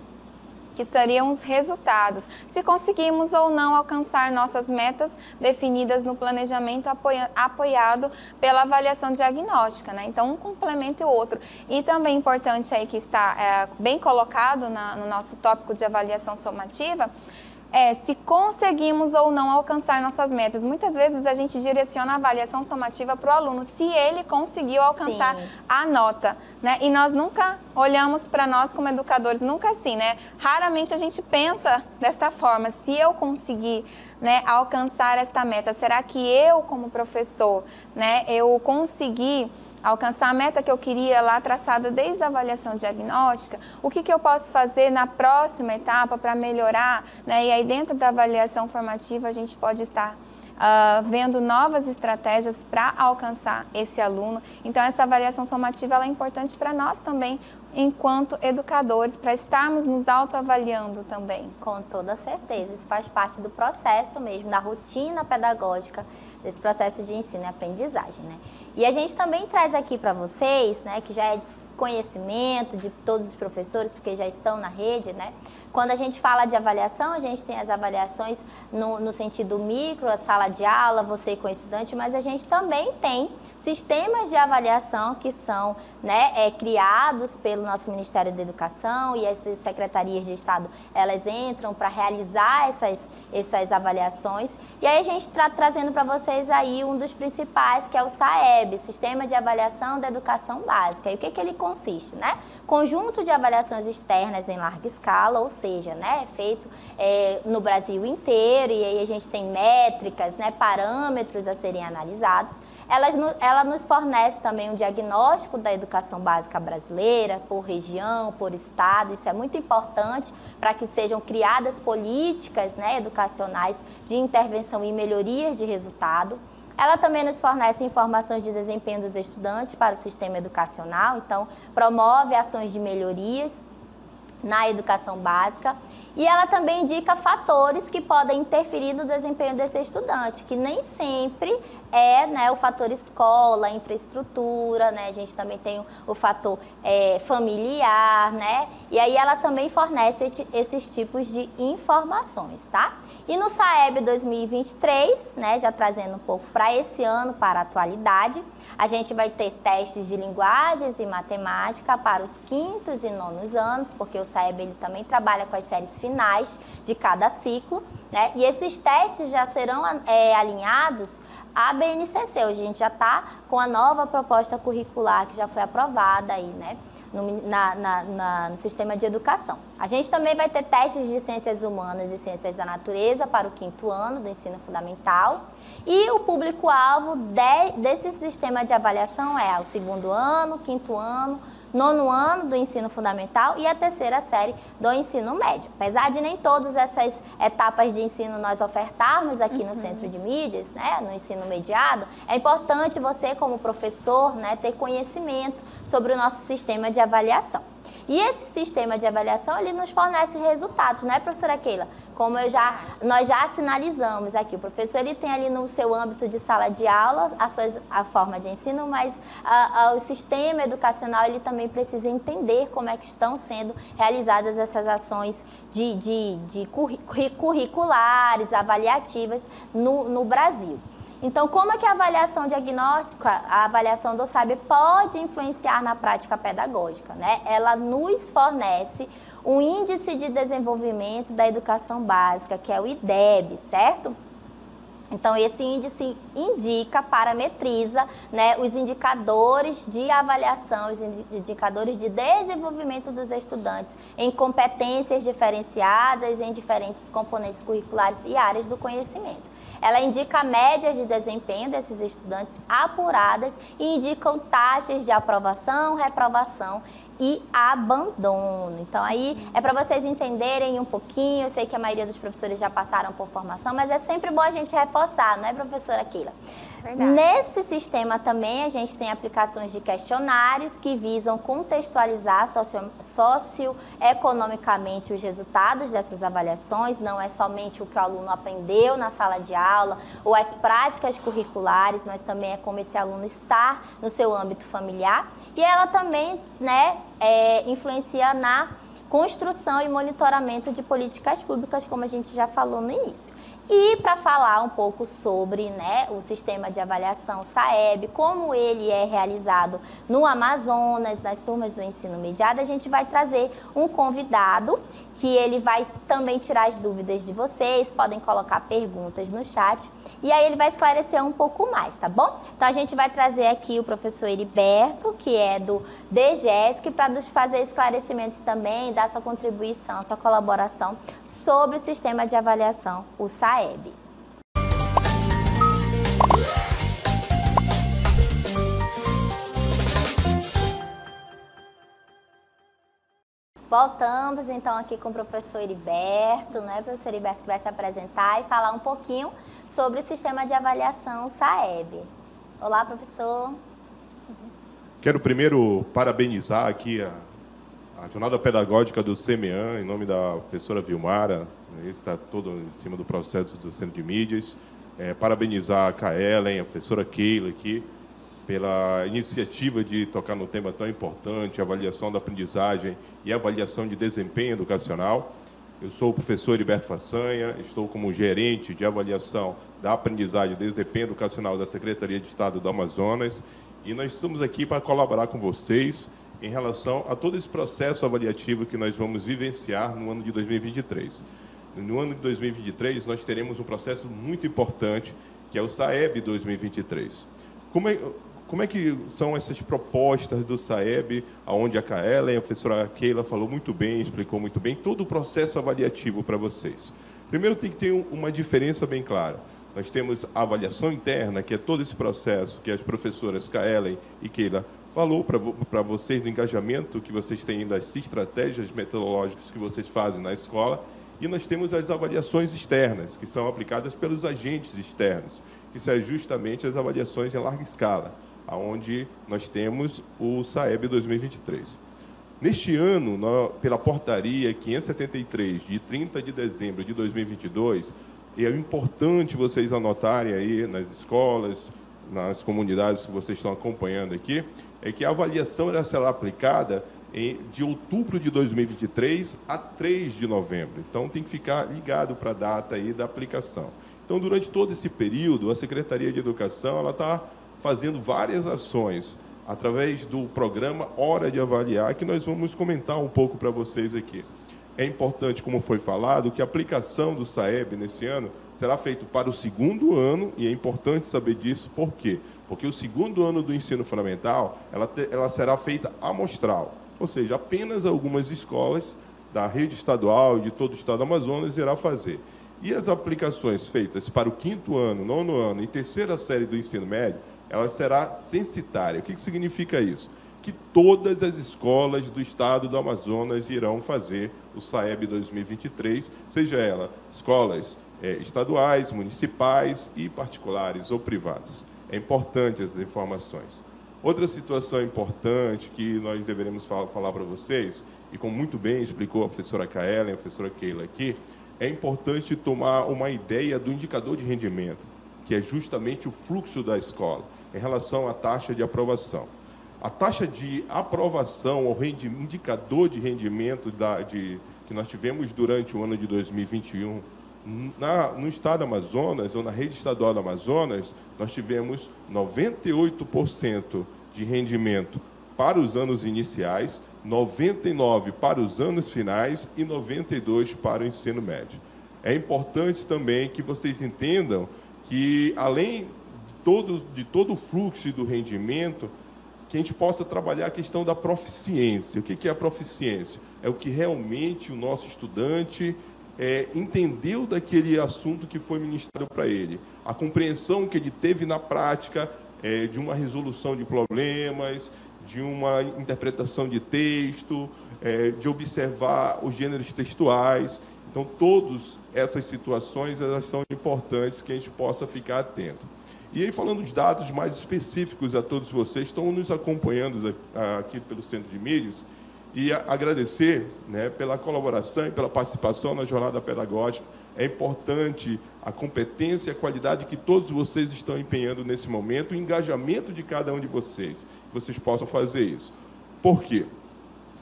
Que seriam os resultados, se conseguimos ou não alcançar nossas metas definidas no planejamento apoiado pela avaliação diagnóstica, né? Então, um complementa o outro. E também importante aí que está bem colocado no nosso tópico de avaliação somativa, se conseguimos ou não alcançar nossas metas. Muitas vezes a gente direciona a avaliação somativa para o aluno, se ele conseguiu alcançar a nota, né? E nós nunca olhamos para nós como educadores, nunca assim, né? Raramente a gente pensa dessa forma, se eu conseguir, né, alcançar esta meta, será que eu como professor, né, eu consegui alcançar a meta que eu queria lá traçada desde a avaliação diagnóstica? O que eu posso fazer na próxima etapa para melhorar, né? E aí dentro da avaliação formativa a gente pode estar vendo novas estratégias para alcançar esse aluno. Então essa avaliação somativa ela é importante para nós também, enquanto educadores, para estarmos nos autoavaliando também. Com toda certeza, isso faz parte do processo mesmo, da rotina pedagógica, desse processo de ensino e aprendizagem, né? E a gente também traz aqui para vocês, né, que já é conhecimento de todos os professores, porque já estão na rede, né? Quando a gente fala de avaliação, a gente tem as avaliações no sentido micro, a sala de aula, você com o estudante, mas a gente também tem sistemas de avaliação que são, né, criados pelo nosso Ministério da Educação, e essas secretarias de Estado, elas entram para realizar essas avaliações. E aí a gente está trazendo para vocês aí um dos principais, que é o SAEB, Sistema de Avaliação da Educação Básica. E o que ele consiste, né? Conjunto de avaliações externas em larga escala, ou seja, né, feito no Brasil inteiro, e aí a gente tem métricas, né, parâmetros a serem analisados. Ela nos fornece também um diagnóstico da educação básica brasileira, por região, por estado. Isso é muito importante para que sejam criadas políticas, né, educacionais de intervenção e melhorias de resultado. Ela também nos fornece informações de desempenho dos estudantes para o sistema educacional, então promove ações de melhorias na educação básica. E ela também indica fatores que podem interferir no desempenho desse estudante, que nem sempre é, né, o fator escola, infraestrutura, né? A gente também tem o fator familiar, né? E aí ela também fornece esses tipos de informações, tá? E no SAEB 2023, né, já trazendo um pouco para esse ano, para a atualidade, a gente vai ter testes de linguagens e matemática para os 5º e 9º anos, porque o SAEB ele também trabalha com as séries finais de cada ciclo, né? E esses testes já serão alinhados à BNCC. Hoje a gente já está com a nova proposta curricular que já foi aprovada aí, né, no sistema de educação. A gente também vai ter testes de ciências humanas e ciências da natureza para o 5º ano do ensino fundamental. E o público-alvo desse sistema de avaliação é o 2º ano, 5º ano, 9º ano do ensino fundamental e a 3ª série do ensino médio. Apesar de nem todas essas etapas de ensino nós ofertarmos aqui no Centro de Mídias, né, no ensino mediado, é importante você, como professor, né, ter conhecimento sobre o nosso sistema de avaliação. E esse sistema de avaliação, ele nos fornece resultados, né, professora Keila? Como nós já sinalizamos aqui, o professor ele tem ali no seu âmbito de sala de aula a forma de ensino, mas o sistema educacional ele também precisa entender como é que estão sendo realizadas essas ações de curriculares, avaliativas no Brasil. Então, como é que a avaliação diagnóstica, a avaliação do SAEB pode influenciar na prática pedagógica, né? Ela nos fornece um índice de desenvolvimento da educação básica, que é o IDEB, certo? Então, esse índice indica, parametriza, né, os indicadores de avaliação, os indicadores de desenvolvimento dos estudantes em competências diferenciadas em diferentes componentes curriculares e áreas do conhecimento. Ela indica médias de desempenho desses estudantes apuradas e indicam taxas de aprovação, reprovação e abandono. Então, aí é para vocês entenderem um pouquinho. Eu sei que a maioria dos professores já passaram por formação, mas é sempre bom a gente reforçar, não é, professora Keila? Verdade. Nesse sistema também a gente tem aplicações de questionários que visam contextualizar socioeconomicamente os resultados dessas avaliações. Não é somente o que o aluno aprendeu na sala de aula ou as práticas curriculares, mas também é como esse aluno está no seu âmbito familiar. E ela também, né, influencia na construção e monitoramento de políticas públicas, como a gente já falou no início. E para falar um pouco sobre, né, o sistema de avaliação SAEB, como ele é realizado no Amazonas, nas turmas do ensino mediado, a gente vai trazer um convidado que ele vai também tirar as dúvidas de vocês, podem colocar perguntas no chat, e aí ele vai esclarecer um pouco mais, tá bom? Então a gente vai trazer aqui o professor Heriberto, que é do DGESC, para nos fazer esclarecimentos também, dar sua contribuição, sua colaboração sobre o sistema de avaliação, o SAEB. Voltamos então aqui com o professor Heriberto, né? O professor Heriberto que vai se apresentar e falar um pouquinho sobre o sistema de avaliação SAEB. Olá, professor. Quero primeiro parabenizar aqui a jornada pedagógica do CEMEAN, em nome da professora Vilmara, esse está todo em cima do processo do Centro de Mídias. Parabenizar a Kaelen, a professora Keila aqui, pela iniciativa de tocar no tema tão importante, avaliação da aprendizagem e avaliação de desempenho educacional. Eu sou o professor Heriberto Façanha, estou como gerente de avaliação da aprendizagem e desempenho educacional da Secretaria de Estado do Amazonas, e nós estamos aqui para colaborar com vocês em relação a todo esse processo avaliativo que nós vamos vivenciar no ano de 2023. No ano de 2023, nós teremos um processo muito importante, que é o SAEB 2023. Como é que são essas propostas do SAEB, onde a Kaellen, a professora Keila falou muito bem, explicou muito bem, todo o processo avaliativo para vocês? Primeiro, tem que ter uma diferença bem clara. Nós temos a avaliação interna, que é todo esse processo que as professoras Kaellen e Keila falou para vocês, do engajamento que vocês têm das estratégias metodológicas que vocês fazem na escola, e nós temos as avaliações externas, que são aplicadas pelos agentes externos, que são justamente as avaliações em larga escala, onde nós temos o SAEB 2023. Neste ano, pela portaria 573, de 30 de dezembro de 2022, é importante vocês anotarem aí nas escolas, nas comunidades que vocês estão acompanhando aqui, é que a avaliação será aplicada de outubro de 2023 a 3 de novembro. Então, tem que ficar ligado para a data aí da aplicação. Então, durante todo esse período, a Secretaria de Educação está fazendo várias ações através do programa Hora de Avaliar, que nós vamos comentar um pouco para vocês aqui. É importante, como foi falado, que a aplicação do SAEB nesse ano será feita para o segundo ano, e é importante saber disso, por quê? Porque o segundo ano do ensino fundamental, ela será feita amostral, ou seja, apenas algumas escolas da rede estadual e de todo o estado do Amazonas irá fazer. E as aplicações feitas para o 5º ano, 9º ano e 3ª série do ensino médio, ela será censitária. O que significa isso? Que todas as escolas do estado do Amazonas irão fazer o SAEB 2023, seja ela escolas estaduais, municipais e particulares ou privadas. É importante essas informações. Outra situação importante que nós deveremos falar para vocês, e como muito bem explicou a professora Kaellen, a professora Keila aqui, é importante tomar uma ideia do indicador de rendimento, que é justamente o fluxo da escola, em relação à taxa de aprovação. A taxa de aprovação, ou indicador de rendimento que nós tivemos durante o ano de 2021, no estado do Amazonas, ou na rede estadual do Amazonas, nós tivemos 98% de rendimento para os anos iniciais, 99% para os anos finais e 92% para o ensino médio. É importante também que vocês entendam que, além de todo o fluxo e do rendimento, que a gente possa trabalhar a questão da proficiência. O que é a proficiência? É o que realmente o nosso estudante entendeu daquele assunto que foi ministrado para ele. A compreensão que ele teve na prática de uma resolução de problemas, de uma interpretação de texto, de observar os gêneros textuais. Então, todas essas situações elas são importantes que a gente possa ficar atento. E aí, falando dos dados mais específicos a todos vocês, estão nos acompanhando aqui pelo Centro de Mídias, e agradecer, né, pela colaboração e pela participação na jornada pedagógica. É importante a competência e a qualidade que todos vocês estão empenhando nesse momento, o engajamento de cada um de vocês, que vocês possam fazer isso. Por quê?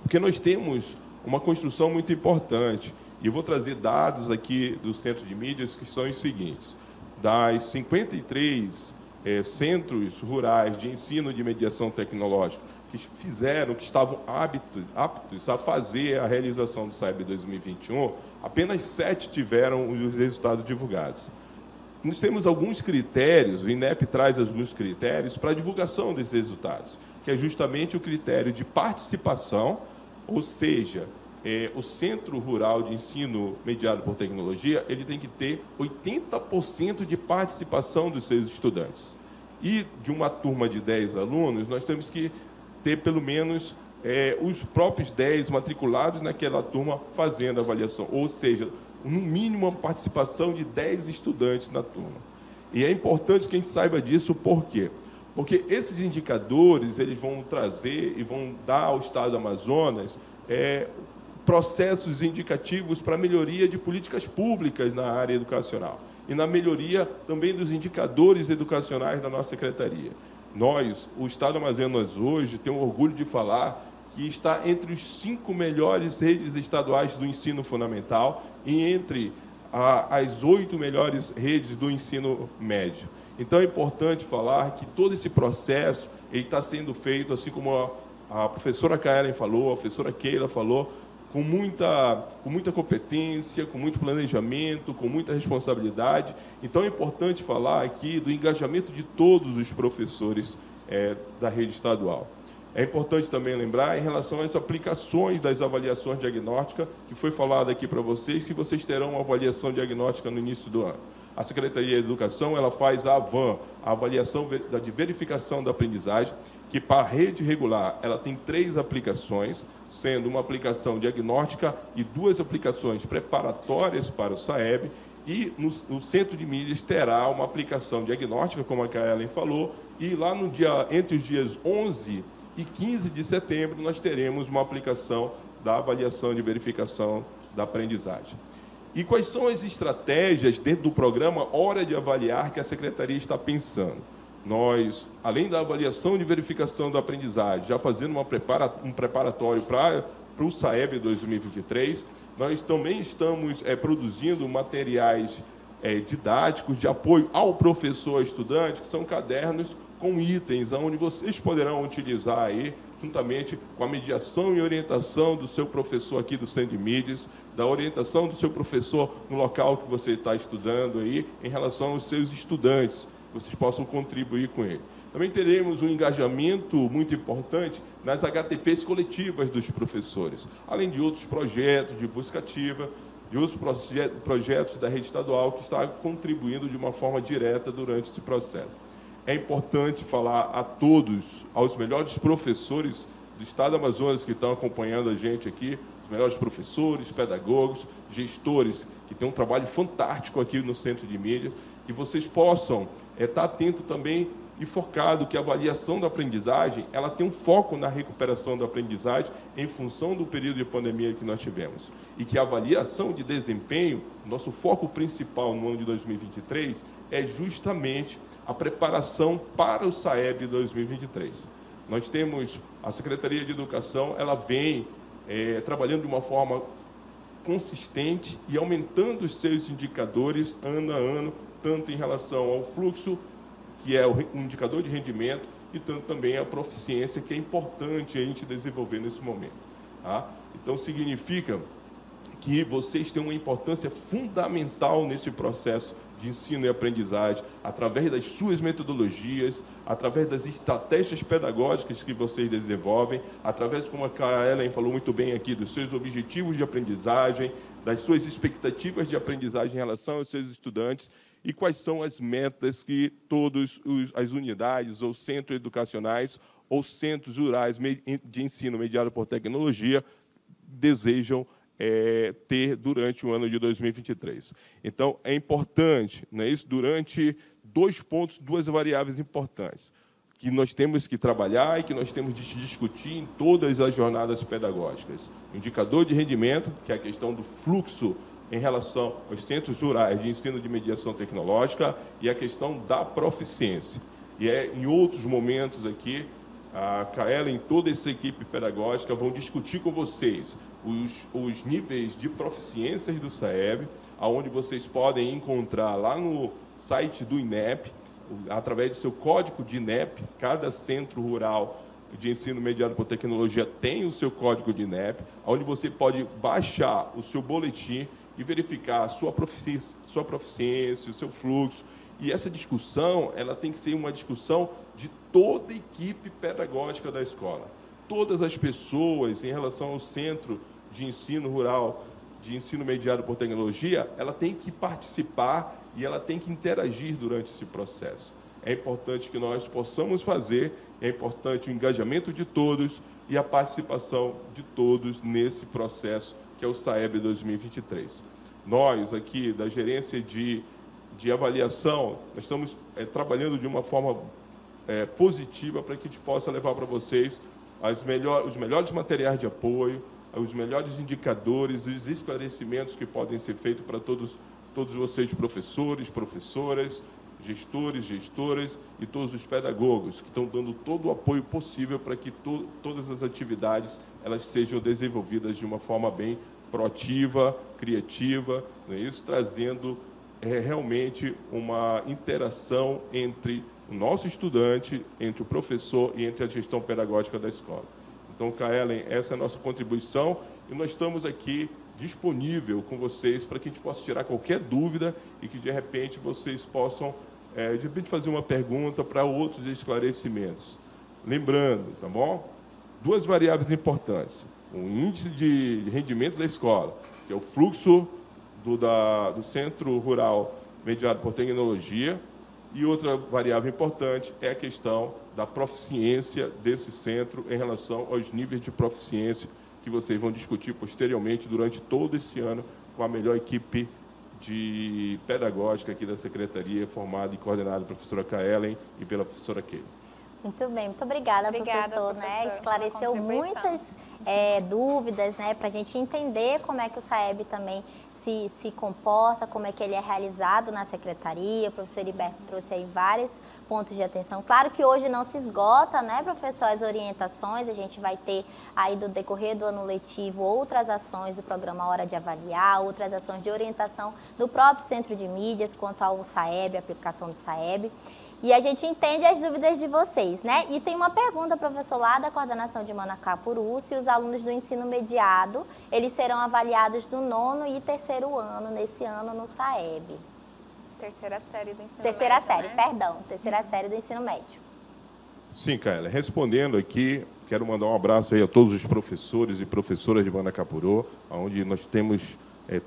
Porque nós temos uma construção muito importante, e eu vou trazer dados aqui do Centro de Mídias que são os seguintes. Das 53 centros rurais de ensino de mediação tecnológica que estavam aptos a fazer a realização do SAEB 2021, apenas 7 tiveram os resultados divulgados. Nós temos alguns critérios, o INEP traz alguns critérios para a divulgação desses resultados, que é justamente o critério de participação, ou seja, o Centro Rural de Ensino Mediado por Tecnologia, ele tem que ter 80% de participação dos seus estudantes. E de uma turma de 10 alunos, nós temos que ter pelo menos os próprios 10 matriculados naquela turma fazendo a avaliação, ou seja, no mínimo uma participação de 10 estudantes na turma. E é importante que a gente saiba disso, por quê? Porque esses indicadores eles vão trazer e vão dar ao Estado do Amazonas processos indicativos para a melhoria de políticas públicas na área educacional e na melhoria também dos indicadores educacionais da nossa secretaria. Nós, o Estado do Amazonas hoje, tem o orgulho de falar que está entre os 5 melhores redes estaduais do ensino fundamental e entre as 8 melhores redes do ensino médio. Então, é importante falar que todo esse processo está sendo feito, assim como a professora Kaellen falou, a professora Keila falou, com muita competência, com muito planejamento, com muita responsabilidade. Então, é importante falar aqui do engajamento de todos os professores da rede estadual. É importante também lembrar em relação às aplicações das avaliações diagnósticas, que foi falado aqui para vocês, que vocês terão uma avaliação diagnóstica no início do ano. A Secretaria de Educação ela faz a AVAN, a avaliação de verificação da aprendizagem, que para a rede regular ela tem 3 aplicações, sendo uma aplicação diagnóstica e 2 aplicações preparatórias para o SAEB, e no Centro de Mídias terá uma aplicação diagnóstica, como a Kaellen falou, e lá entre os dias 11 e 15 de setembro nós teremos uma aplicação da avaliação de verificação da aprendizagem. E quais são as estratégias dentro do programa Hora de Avaliar que a Secretaria está pensando? Nós, além da avaliação de verificação da aprendizagem, já fazendo um preparatório para o SAEB 2023, nós também estamos produzindo materiais didáticos de apoio ao professor estudante, que são cadernos com itens, onde vocês poderão utilizar aí, juntamente com a mediação e orientação do seu professor aqui do Centro de Mídias, da orientação do seu professor no local que você está estudando aí, em relação aos seus estudantes, que vocês possam contribuir com ele. Também teremos um engajamento muito importante nas HTPs coletivas dos professores, além de outros projetos de busca ativa, de outros projetos da rede estadual que está contribuindo de uma forma direta durante esse processo. É importante falar a todos, aos melhores professores do Estado do Amazonas que estão acompanhando a gente aqui, os melhores professores, pedagogos, gestores, que têm um trabalho fantástico aqui no Centro de Mídia, que vocês possam estar atentos também e focado que a avaliação da aprendizagem, ela tem um foco na recuperação da aprendizagem em função do período de pandemia que nós tivemos. E que a avaliação de desempenho, nosso foco principal no ano de 2023, é justamente a preparação para o SAEB 2023. Nós temos, a Secretaria de Educação, ela vem trabalhando de uma forma consistente e aumentando os seus indicadores ano a ano, tanto em relação ao fluxo, que é o indicador de rendimento, e tanto também a proficiência, que é importante a gente desenvolver nesse momento. Tá? Então, significa que vocês têm uma importância fundamental nesse processo de ensino e aprendizagem, através das suas metodologias, através das estratégias pedagógicas que vocês desenvolvem, através, como a Kaellen falou muito bem aqui, dos seus objetivos de aprendizagem, das suas expectativas de aprendizagem em relação aos seus estudantes, e quais são as metas que todas as unidades ou centros educacionais ou centros rurais de ensino mediado por tecnologia desejam ter durante o ano de 2023. Então, é importante, não é isso? Durante 2 pontos, 2 variáveis importantes, que nós temos que trabalhar e que nós temos de discutir em todas as jornadas pedagógicas. O indicador de rendimento, que é a questão do fluxo em relação aos centros rurais de ensino de mediação tecnológica, e a questão da proficiência. E em outros momentos aqui, a Kaellen e toda essa equipe pedagógica vão discutir com vocês os níveis de proficiências do SAEB, onde vocês podem encontrar lá no site do INEP, através do seu código de INEP. Cada centro rural de ensino mediado por tecnologia tem o seu código de INEP, onde você pode baixar o seu boletim e verificar a sua proficiência, o seu fluxo. E essa discussão, ela tem que ser uma discussão de toda a equipe pedagógica da escola. Todas as pessoas, em relação ao centro de ensino rural, de ensino mediado por tecnologia, ela tem que participar e ela tem que interagir durante esse processo. É importante que nós possamos fazer, é importante o engajamento de todos e a participação de todos nesse processo, que é o SAEB 2023. Nós, aqui, da gerência de avaliação, nós estamos trabalhando de uma forma positiva para que a gente possa levar para vocês os melhores materiais de apoio, os melhores indicadores, os esclarecimentos que podem ser feitos para todos vocês, professores, professoras, gestores, gestoras e todos os pedagogos que estão dando todo o apoio possível para que todas as atividades elas sejam desenvolvidas de uma forma bem proativa, criativa, não é isso? Trazendo realmente uma interação entre o nosso estudante, entre o professor e entre a gestão pedagógica da escola. Então, Kaellen, essa é a nossa contribuição e nós estamos aqui disponível com vocês para que a gente possa tirar qualquer dúvida e que, de repente, vocês possam, de repente, fazer uma pergunta para outros esclarecimentos. Lembrando, tá bom? Duas variáveis importantes. O índice de rendimento da escola, que é o fluxo do Centro Rural mediado por tecnologia, e outra variável importante é a questão da proficiência desse centro em relação aos níveis de proficiência que vocês vão discutir posteriormente durante todo esse ano com a melhor equipe pedagógica aqui da Secretaria, formada e coordenada pela professora Kaellen e pela professora Keila. Muito bem, muito obrigada, professor, né? Esclareceu muitas dúvidas, né? Para a gente entender como é que o SAEB também se comporta, como é que ele é realizado na secretaria. O professor Heriberto trouxe aí vários pontos de atenção. Claro que hoje não se esgota, né, professor, as orientações. A gente vai ter aí do decorrer do ano letivo outras ações do programa Hora de Avaliar, outras ações de orientação do próprio Centro de Mídias quanto ao SAEB, a aplicação do SAEB. E a gente entende as dúvidas de vocês, né? E tem uma pergunta, professor, lá da coordenação de Manacapuru, se os alunos do ensino mediado, eles serão avaliados no 9º e 3º ano, nesse ano, no SAEB. Terceira série do ensino médio, Terceira série, né? perdão, terceira série do ensino médio. Sim, Kaellen. Respondendo aqui, quero mandar um abraço aí a todos os professores e professoras de Manacapuru, onde nós temos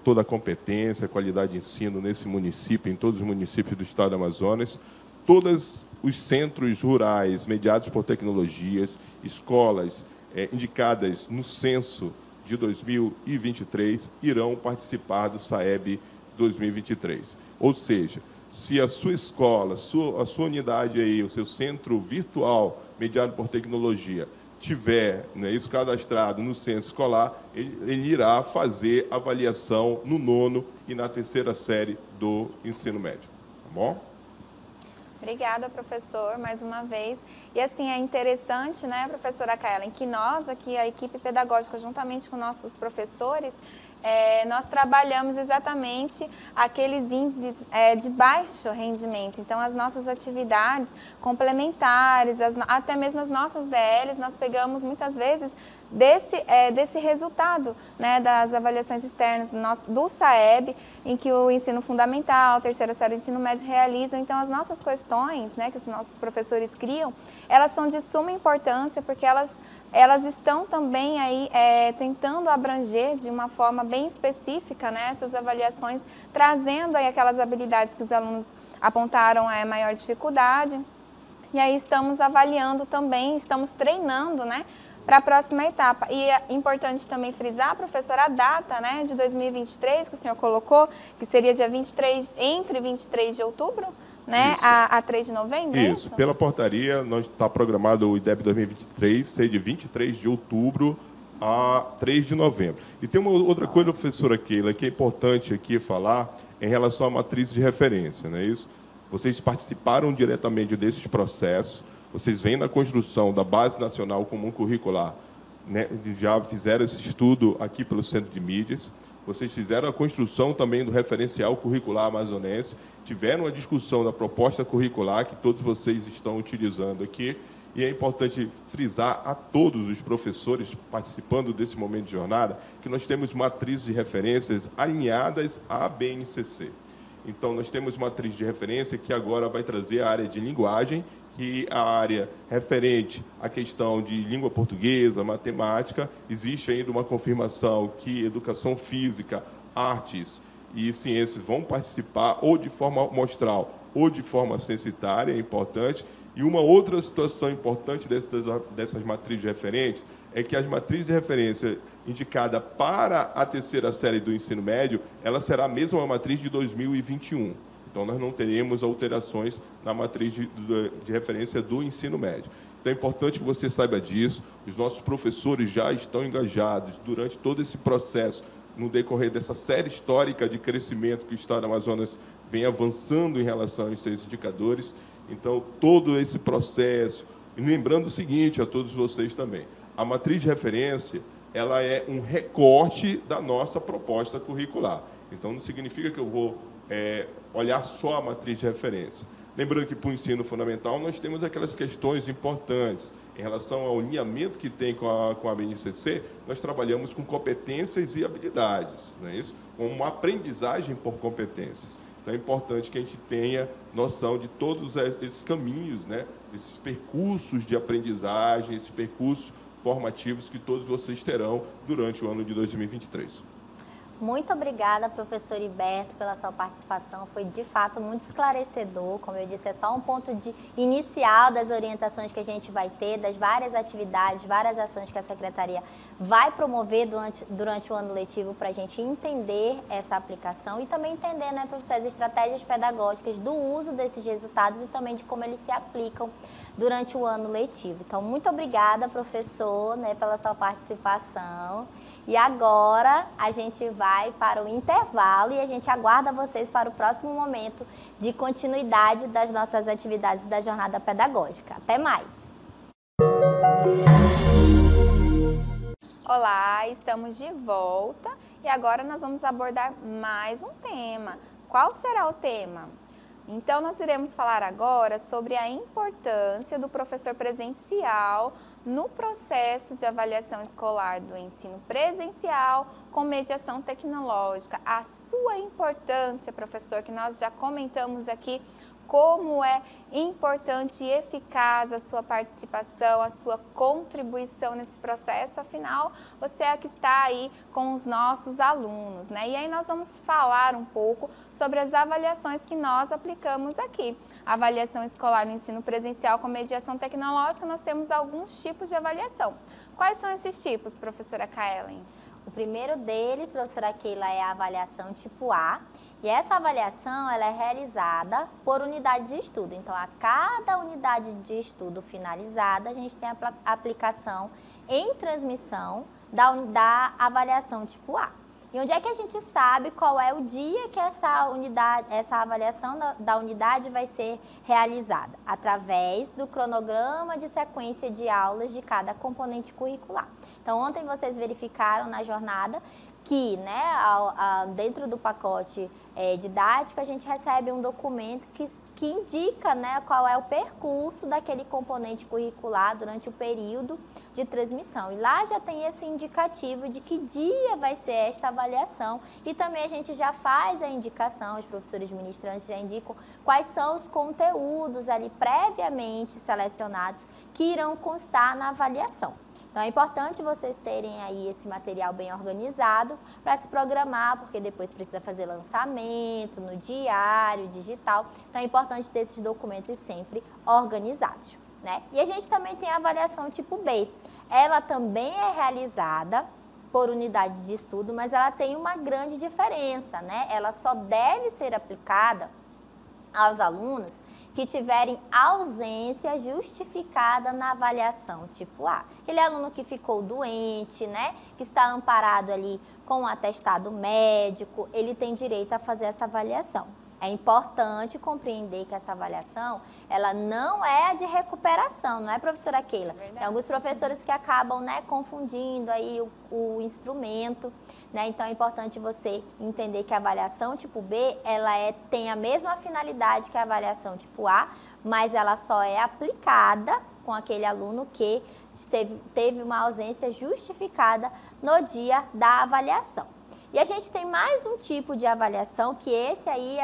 toda a competência, a qualidade de ensino nesse município, em todos os municípios do estado do Amazonas. Todos os centros rurais mediados por tecnologias, escolas indicadas no censo de 2023 irão participar do SAEB 2023. Ou seja, se a sua escola, a sua unidade aí, o seu centro virtual mediado por tecnologia tiver, né, isso cadastrado no censo escolar, ele irá fazer avaliação no 9º e na 3ª série do ensino médio. Tá bom? Obrigada, professor, mais uma vez. E assim, é interessante, né, professora Kaellen, que nós aqui, a equipe pedagógica, juntamente com nossos professores, nós trabalhamos exatamente aqueles índices de baixo rendimento. Então, as nossas atividades complementares, até mesmo as nossas DLs, nós pegamos muitas vezes desse resultado, né, das avaliações externas do SAEB, em que o ensino fundamental, terceira série do ensino médio realizam. Então, as nossas questões, né, que os nossos professores criam, elas são de suma importância, porque elas estão também aí tentando abranger de uma forma bem específica, né, essas avaliações, trazendo aí aquelas habilidades que os alunos apontaram maior dificuldade. E aí estamos avaliando também, estamos treinando, né, para a próxima etapa. E é importante também frisar, professora, a data, né, de 2023, que o senhor colocou, que seria dia 23, entre 23 de outubro, né, a 3 de novembro, isso? Pela portaria, nós está programado o IDEB 2023 ser de 23 de outubro a 3 de novembro. E tem uma outra coisa, professora Keila, que é importante aqui falar em relação à matriz de referência, não é isso? Vocês participaram diretamente desses processos, vocês vêm na construção da Base Nacional Comum Curricular, né, já fizeram esse estudo aqui pelo Centro de Mídias, vocês fizeram a construção também do referencial curricular amazonense, tiveram a discussão da proposta curricular que todos vocês estão utilizando aqui, e é importante frisar a todos os professores participando desse momento de jornada que nós temos matrizes de referências alinhadas à BNCC. Então, nós temos matriz de referência que agora vai trazer a área de linguagem, que a área referente à questão de língua portuguesa, matemática, existe ainda uma confirmação que educação física, artes e ciências vão participar ou de forma amostral ou de forma censitária, é importante. E uma outra situação importante dessas matrizes referentes é que as matrizes de referência indicada para a terceira série do ensino médio, ela será a mesma matriz de 2021. Então, nós não teremos alterações na matriz de referência do ensino médio. Então, é importante que você saiba disso. Os nossos professores já estão engajados durante todo esse processo, no decorrer dessa série histórica de crescimento que o Estado do Amazonas vem avançando em relação a esses indicadores. Então, todo esse processo, e lembrando o seguinte a todos vocês também, a matriz de referência, ela é um recorte da nossa proposta curricular. Então, não significa que eu vou olhar só a matriz de referência. Lembrando que, para o ensino fundamental, nós temos aquelas questões importantes. Em relação ao alinhamento que tem com a BNCC, nós trabalhamos com competências e habilidades, não é isso? Com uma aprendizagem por competências. Então, é importante que a gente tenha noção de todos esses caminhos, né? Esses percursos de aprendizagem, esses percursos formativos que todos vocês terão durante o ano de 2023. Muito obrigada, professor Iberto, pela sua participação. Foi, de fato, muito esclarecedor. Como eu disse, é só um ponto inicial das orientações que a gente vai ter, das várias atividades, várias ações que a Secretaria vai promover durante o ano letivo para a gente entender essa aplicação e também entender, né, professor, as estratégias pedagógicas do uso desses resultados e também de como eles se aplicam durante o ano letivo. Então, muito obrigada, professor, né, pela sua participação. E agora a gente vai para o intervalo e a gente aguarda vocês para o próximo momento de continuidade das nossas atividades da jornada pedagógica. Até mais! Olá, estamos de volta e agora nós vamos abordar mais um tema. Qual será o tema? Então, nós iremos falar agora sobre a importância do professor presencial no processo de avaliação escolar do ensino presencial com mediação tecnológica. A sua importância, professor, que nós já comentamos aqui, como é importante e eficaz a sua participação, a sua contribuição nesse processo, afinal, você é que está aí com os nossos alunos, né? E aí nós vamos falar um pouco sobre as avaliações que nós aplicamos aqui. A avaliação escolar no ensino presencial com mediação tecnológica, nós temos alguns tipos de avaliação. Quais são esses tipos, professora Kaelen? O primeiro deles, professora Keila, é a avaliação tipo A. E essa avaliação ela é realizada por unidade de estudo. Então, a cada unidade de estudo finalizada, a gente tem a aplicação em transmissão da avaliação tipo A. E onde é que a gente sabe qual é o dia que essa avaliação da unidade vai ser realizada? Através do cronograma de sequência de aulas de cada componente curricular. Então, ontem vocês verificaram na jornada que, né, dentro do pacote didático, a gente recebe um documento que indica, né, qual é o percurso daquele componente curricular durante o período de transmissão. E lá já tem esse indicativo de que dia vai ser esta avaliação e também a gente já faz a indicação, os professores ministrantes já indicam quais são os conteúdos ali previamente selecionados que irão constar na avaliação. Então, é importante vocês terem aí esse material bem organizado para se programar, porque depois precisa fazer lançamento no diário, digital. Então, é importante ter esses documentos sempre organizados, né? E a gente também tem a avaliação tipo B. Ela também é realizada por unidade de estudo, mas ela tem uma grande diferença, né? Ela só deve ser aplicada aos alunos que tiverem ausência justificada na avaliação tipo A. Aquele aluno que ficou doente, né, que está amparado ali com um atestado médico, ele tem direito a fazer essa avaliação. É importante compreender que essa avaliação, ela não é a de recuperação, não é, professora Keila? Tem alguns professores que acabam, né, confundindo aí o instrumento, né? Então, é importante você entender que a avaliação tipo B, ela tem a mesma finalidade que a avaliação tipo A, mas ela só é aplicada com aquele aluno que teve uma ausência justificada no dia da avaliação. E a gente tem mais um tipo de avaliação, que esse aí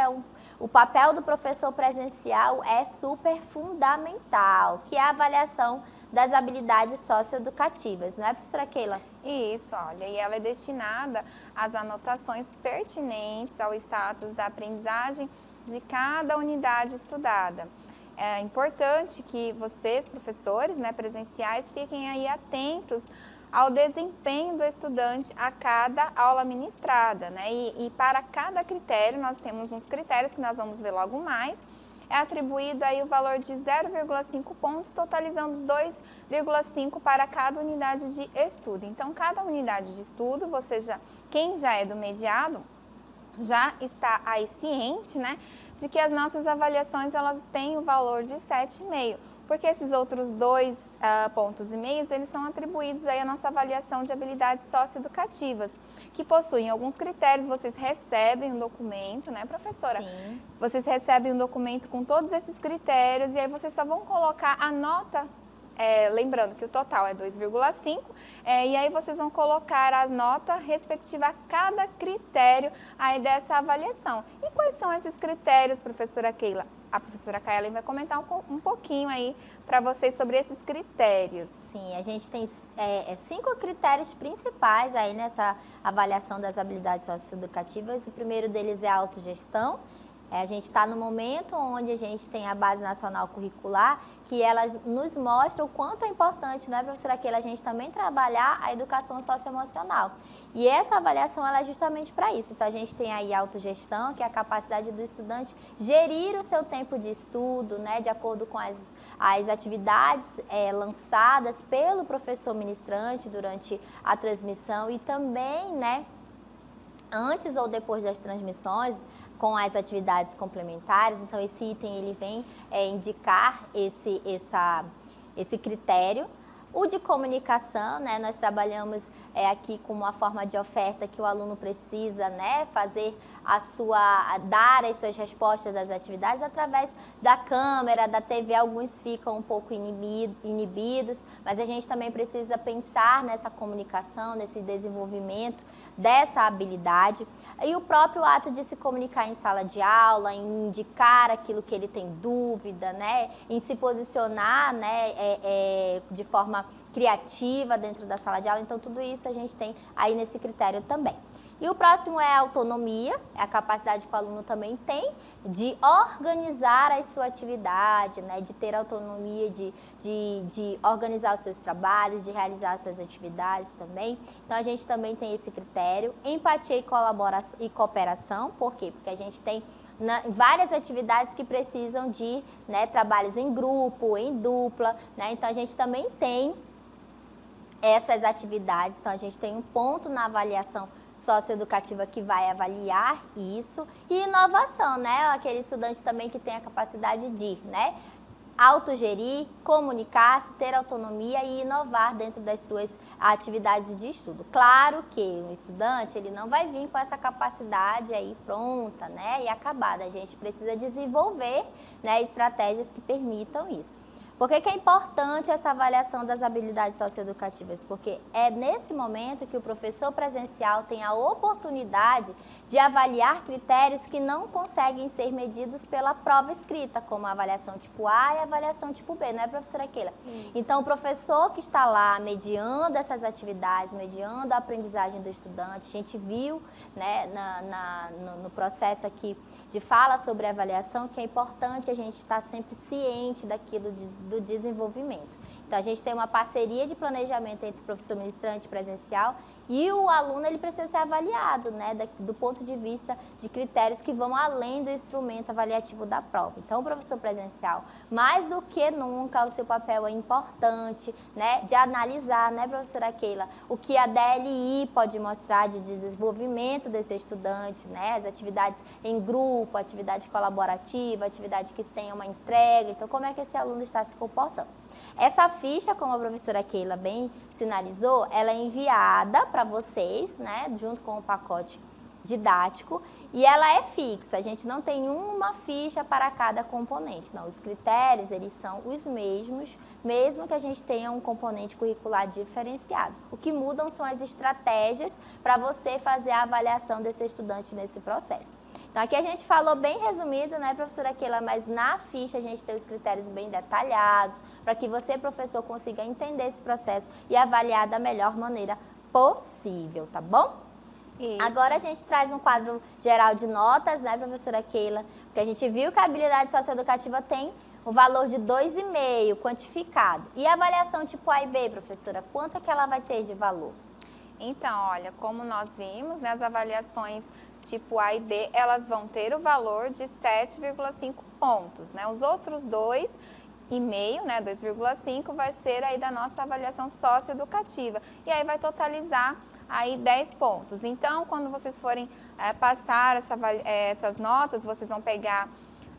o papel do professor presencial é super fundamental, que é a avaliação das habilidades socioeducativas, não é, professora Keila? Isso, olha, e ela é destinada às anotações pertinentes ao status da aprendizagem de cada unidade estudada. É importante que vocês, professores, né, presenciais, fiquem aí atentos ao desempenho do estudante a cada aula ministrada, né? E para cada critério, nós temos uns critérios que nós vamos ver logo mais, é atribuído aí o valor de 0,5 pontos, totalizando 2,5 para cada unidade de estudo. Então, cada unidade de estudo, quem já é do mediado, já está aí ciente, né, de que as nossas avaliações elas têm o valor de 7,5, porque esses outros 2,5 pontos, eles são atribuídos aí à nossa avaliação de habilidades socioeducativas, que possuem alguns critérios. Vocês recebem um documento, né, professora? Sim. Vocês recebem um documento com todos esses critérios e aí vocês só vão colocar a nota. Lembrando que o total é 2,5, e aí vocês vão colocar a nota respectiva a cada critério aí dessa avaliação. E quais são esses critérios, professora Keila? A professora Kaelen vai comentar um pouquinho aí para vocês sobre esses critérios. Sim, a gente tem 5 critérios principais aí nessa avaliação das habilidades socioeducativas. O primeiro deles é a autogestão. A gente está no momento onde a gente tem a Base Nacional Curricular, que ela nos mostra o quanto é importante, né, professora Keila, a gente também trabalhar a educação socioemocional. E essa avaliação ela é justamente para isso. Então, a gente tem aí a autogestão, que é a capacidade do estudante gerir o seu tempo de estudo, né, de acordo com as atividades lançadas pelo professor ministrante durante a transmissão e também, né, antes ou depois das transmissões, com as atividades complementares. Então, esse item ele vem indicar esse critério. O de comunicação, né, nós trabalhamos aqui com uma forma de oferta que o aluno precisa, né, dar as suas respostas das atividades através da câmera, da TV. Alguns ficam um pouco inibidos, mas a gente também precisa pensar nessa comunicação, nesse desenvolvimento dessa habilidade. E o próprio ato de se comunicar em sala de aula, em indicar aquilo que ele tem dúvida, né, em se posicionar, né, de forma criativa dentro da sala de aula. Então, tudo isso a gente tem aí nesse critério também. E o próximo é a autonomia, é a capacidade que o aluno também tem de organizar a sua atividade, né, de ter autonomia de organizar os seus trabalhos, de realizar as suas atividades também. Então, a gente também tem esse critério. Empatia e cooperação, por quê? Porque a gente tem várias atividades que precisam de, né, trabalhos em grupo, em dupla, né? Então, a gente também tem essas atividades. Então, a gente tem um ponto na avaliação socioeducativa que vai avaliar isso. E inovação, né? Aquele estudante também que tem a capacidade de, né, autogerir, comunicar-se, ter autonomia e inovar dentro das suas atividades de estudo. Claro que o estudante ele não vai vir com essa capacidade aí pronta, né, e acabada. A gente precisa desenvolver, né, estratégias que permitam isso. Por que é importante essa avaliação das habilidades socioeducativas? Porque é nesse momento que o professor presencial tem a oportunidade de avaliar critérios que não conseguem ser medidos pela prova escrita, como a avaliação tipo A e a avaliação tipo B, não é, professora Keila? Isso. Então, o professor que está lá mediando essas atividades, mediando a aprendizagem do estudante, a gente viu, né, no processo aqui de fala sobre a avaliação, que é importante a gente estar sempre ciente daquilo do desenvolvimento. Então, a gente tem uma parceria de planejamento entre o professor ministrante presencial e o aluno, ele precisa ser avaliado, né, do ponto de vista de critérios que vão além do instrumento avaliativo da prova. Então, o professor presencial, mais do que nunca, o seu papel é importante, né, de analisar, né, professora Keila, o que a DLI pode mostrar de desenvolvimento desse estudante, né, as atividades em grupo, atividade colaborativa, atividade que tenha uma entrega. Então, como é que esse aluno está se comportando? Essa ficha, como a professora Keila bem sinalizou, ela é enviada para vocês, né, junto com o pacote didático, e ela é fixa. A gente não tem uma ficha para cada componente, não. Os critérios, eles são os mesmos, mesmo que a gente tenha um componente curricular diferenciado. O que mudam são as estratégias para você fazer a avaliação desse estudante nesse processo. Então, aqui a gente falou bem resumido, né, professora Keila, mas na ficha a gente tem os critérios bem detalhados, para que você, professor, consiga entender esse processo e avaliar da melhor maneira possível, tá bom? Isso. Agora a gente traz um quadro geral de notas, né, professora Keila? Porque a gente viu que a habilidade socioeducativa tem um valor de 2,5 quantificado. E a avaliação tipo A e B, professora, quanto é que ela vai ter de valor? Então, olha, como nós vimos, né, as avaliações tipo A e B, elas vão ter o valor de 7,5 pontos, né? Os outros 2,5, né, 2,5 vai ser aí da nossa avaliação socioeducativa. E aí vai totalizar aí 10 pontos. Então, quando vocês forem passar essas notas, vocês vão pegar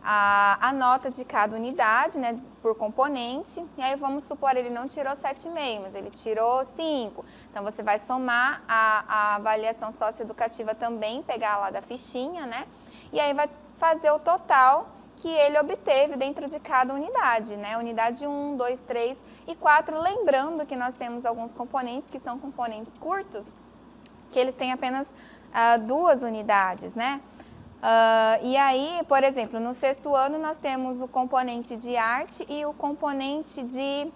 a nota de cada unidade, né, por componente, e aí vamos supor, ele não tirou 7,5, mas ele tirou 5. Então, você vai somar a avaliação socioeducativa também, pegar lá da fichinha, né, e aí vai fazer o total que ele obteve dentro de cada unidade, né, unidade 1, 2, 3 e 4, lembrando que nós temos alguns componentes que são componentes curtos, que eles têm apenas 2 unidades, né. E aí, por exemplo, no 6º ano nós temos o componente de arte e o componente de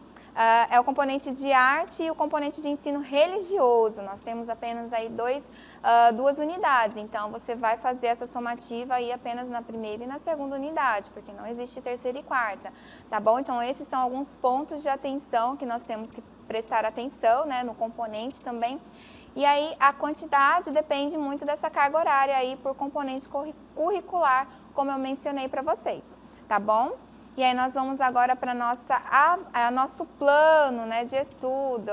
o componente de arte e o componente de ensino religioso. Nós temos apenas aí 2 unidades, então você vai fazer essa somativa aí apenas na 1ª e na 2ª unidade, porque não existe 3ª e 4ª, tá bom? Então esses são alguns pontos de atenção que nós temos que prestar atenção, né, no componente também. E aí a quantidade depende muito dessa carga horária aí por componente curricular, como eu mencionei para vocês, tá bom? E aí nós vamos agora para nosso plano, né, de estudo,